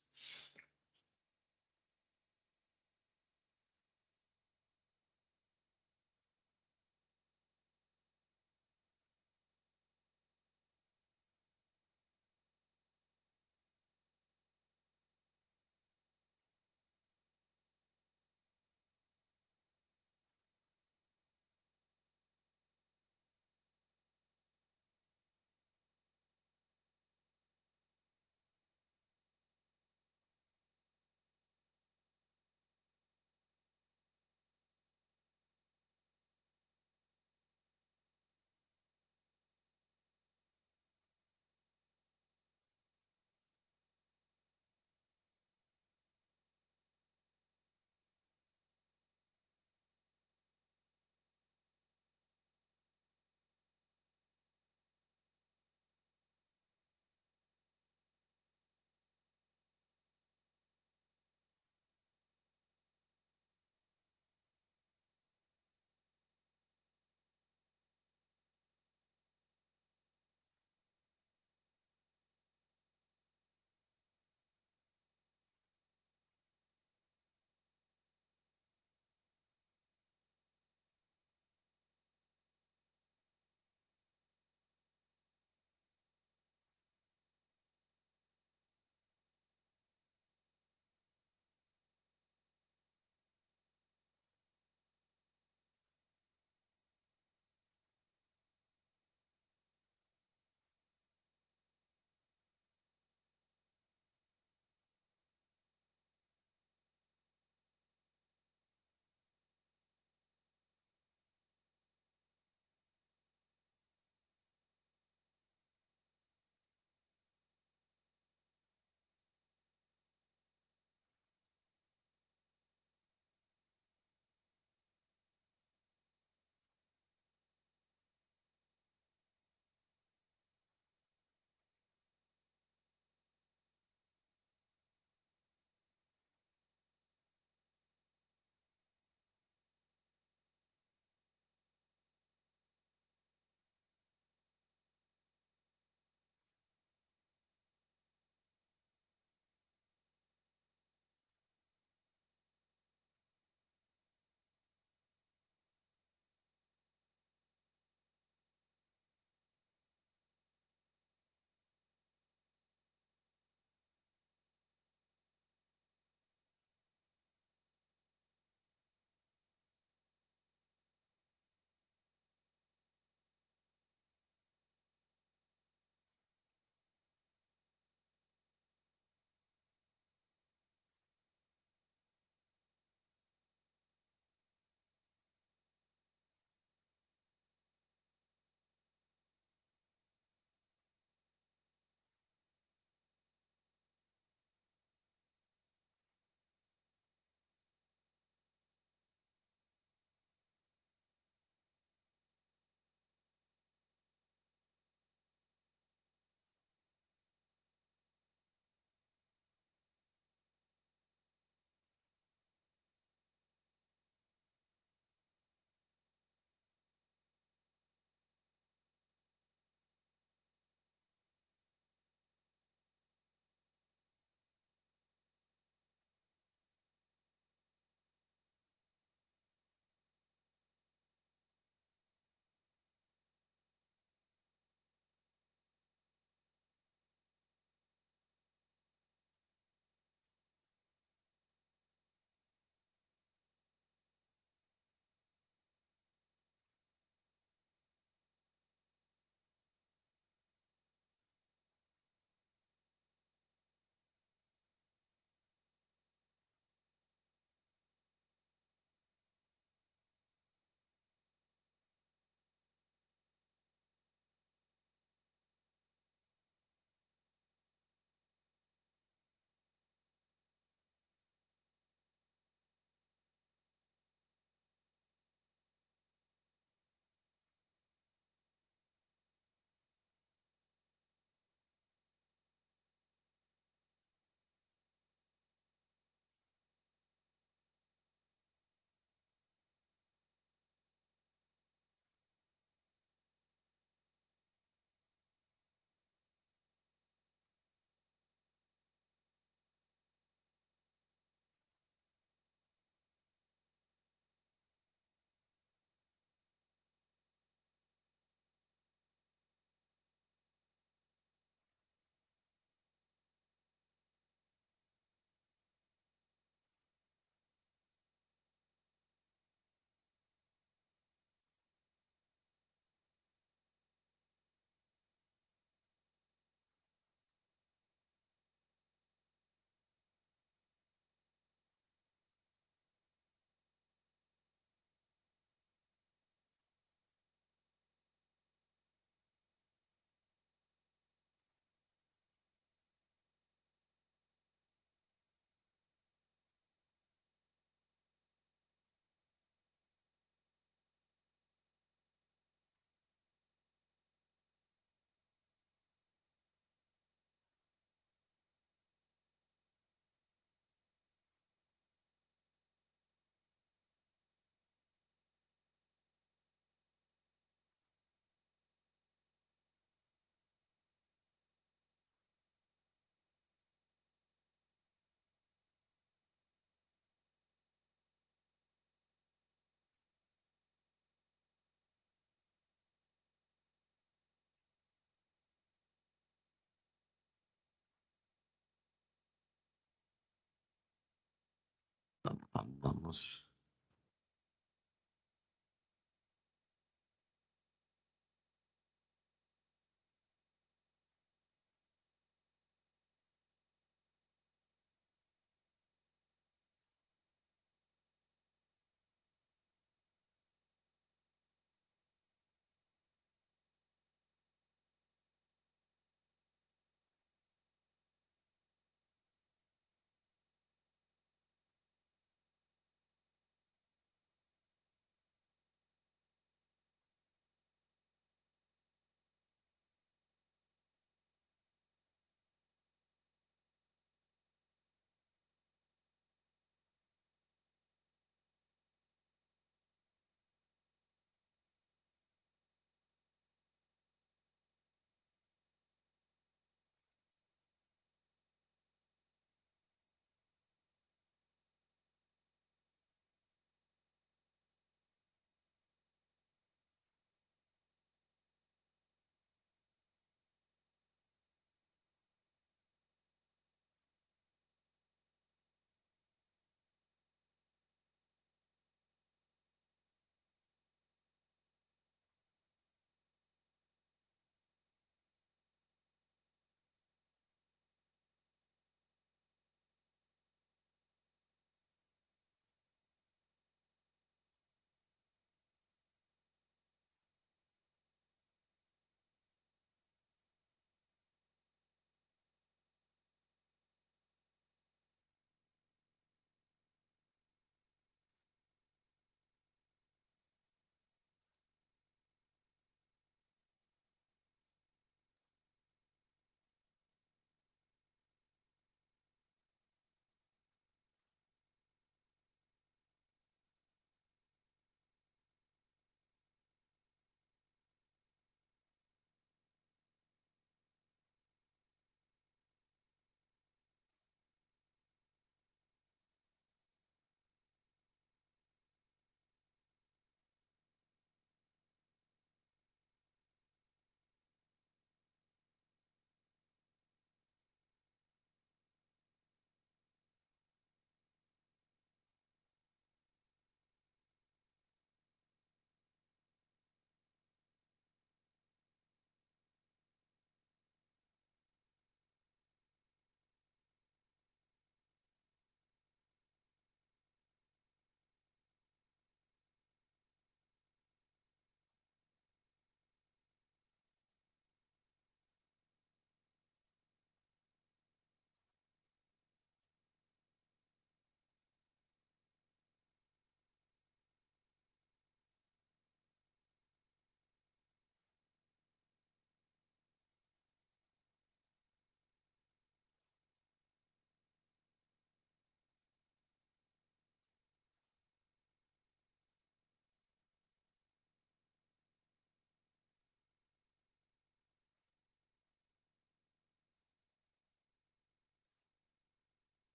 Vamos.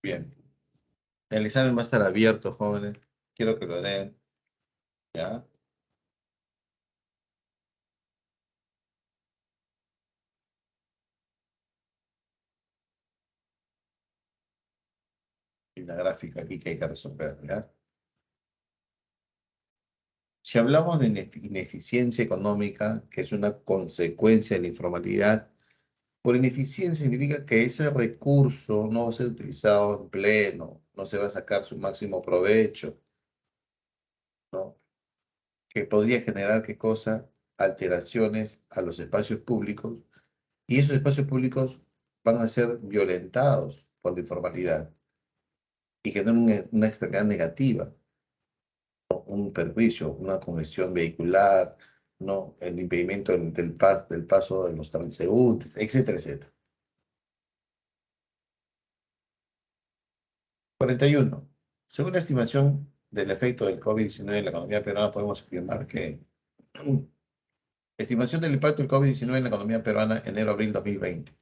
Bien. El examen va a estar abierto, jóvenes. Quiero que lo den. ¿Ya? Y la gráfica aquí que hay que resolver, ¿ya? Si hablamos de ineficiencia económica, que es una consecuencia de la informalidad, por ineficiencia significa que ese recurso no va a ser utilizado en pleno, no se va a sacar su máximo provecho, ¿no? Que podría generar, ¿qué cosa? Alteraciones a los espacios públicos, y esos espacios públicos van a ser violentados por la informalidad y generan una externalidad negativa, un perjuicio, una congestión vehicular, ¿no? El impedimento del paso de los transeúntes, etcétera, etcétera. 41. Según la estimación del efecto del COVID-19 en la economía peruana, podemos afirmar que estimación del impacto del COVID-19 en la economía peruana enero-abril 2020.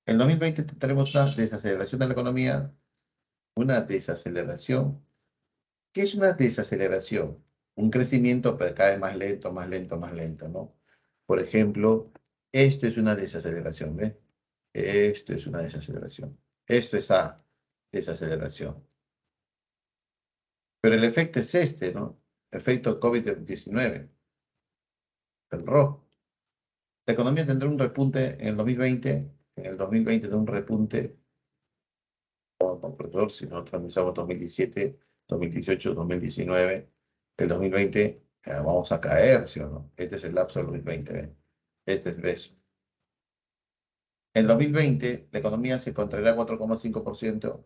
En 2020 tendremos una desaceleración de la economía, una desaceleración. ¿Qué es una desaceleración? Un crecimiento, pero cada vez más lento, más lento, más lento, ¿no? Por ejemplo, esto es una desaceleración, ¿ve? Esto es una desaceleración. Esto es A, desaceleración. Pero el efecto es este, ¿no? Efecto COVID-19, el rojo. La economía tendrá un repunte en el 2020. En el 2020 tendrá un repunte, no, perdón, si nosotros analizamos 2017, 2018, 2019, el 2020, vamos a caer, ¿sí o no? Este es el lapso del 2020, ¿ve? Este es el beso. En 2020, la economía se contraerá 4,5%,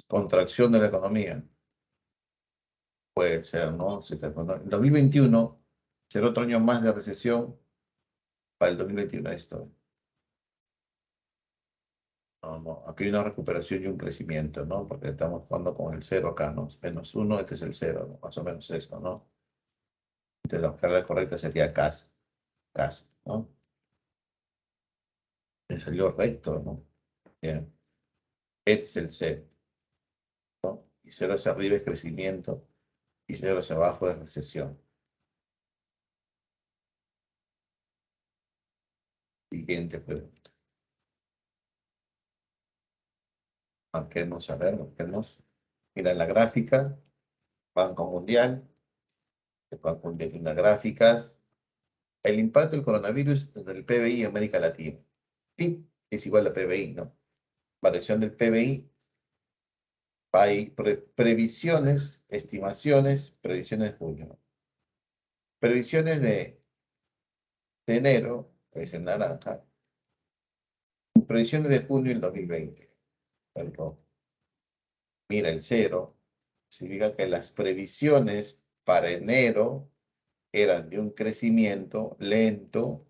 contracción de la economía. Puede ser, ¿no? En 2021 será otro año más de recesión para el 2021 esto. No, no, aquí hay una recuperación y un crecimiento, ¿no? Porque estamos jugando con el cero acá, ¿no? -1, este es el cero, ¿no? Más o menos esto, ¿no? Entonces la escala correcta sería casa, casa, ¿no? Me salió recto, ¿no? Bien. Este es el cero, ¿no? Y cero hacia arriba es crecimiento y cero hacia abajo es recesión. Siguiente pregunta. Marquemos, a ver, marquemos. Mira la gráfica, Banco Mundial, el Banco Mundial tiene unas gráficas. El impacto del coronavirus en el PBI en América Latina. PIB es igual a PBI, ¿no? Variación del PBI, hay previsiones, estimaciones, previsiones de junio, ¿no? Previsiones de enero, es en naranja, previsiones de junio del 2020, el rojo. Mira, el cero significa que las previsiones para enero eran de un crecimiento lento,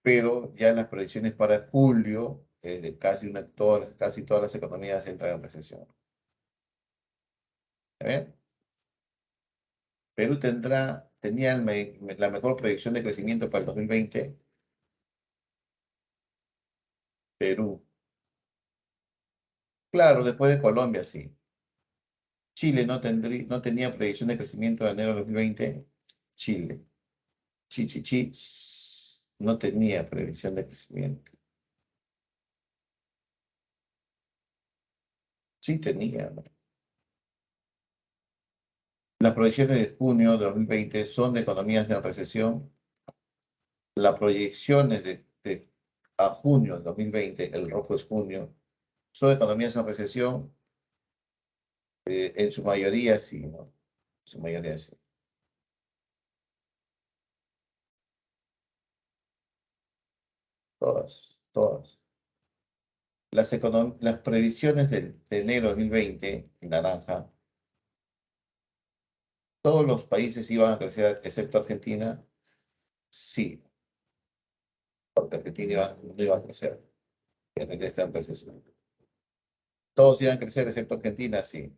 pero ya las previsiones para julio, de casi todas las economías entran en recesión. ¿Está bien? Perú tenía la mejor proyección de crecimiento para el 2020. Perú. Claro, después de Colombia, sí. Chile no tenía proyección de crecimiento de enero de 2020. Chile. Chi, no tenía previsión de crecimiento. Sí tenía, ¿no? Las proyecciones de junio de 2020 son de economías en recesión. Las proyecciones a junio de 2020, el rojo es junio, son economías en recesión. En su mayoría sí, ¿no? En su mayoría sí. Todas, todas. Las previsiones de enero de 2020, en naranja, todos los países iban a crecer, excepto Argentina, sí, porque Argentina no iba a crecer. Argentina está en recesión. Todos iban a crecer, excepto Argentina, sí.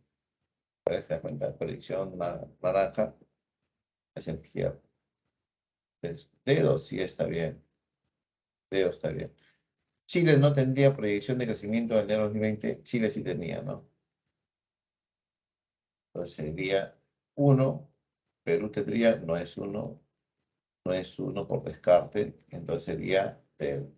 Para esta cuenta, predicción naranja hacia la izquierda. Entonces, dedo sí está bien. Dedo está bien. Chile no tendría proyección de crecimiento en el año 2020, Chile sí tenía, ¿no? Entonces sería 1, Perú tendría, no es 1 por descarte, entonces sería del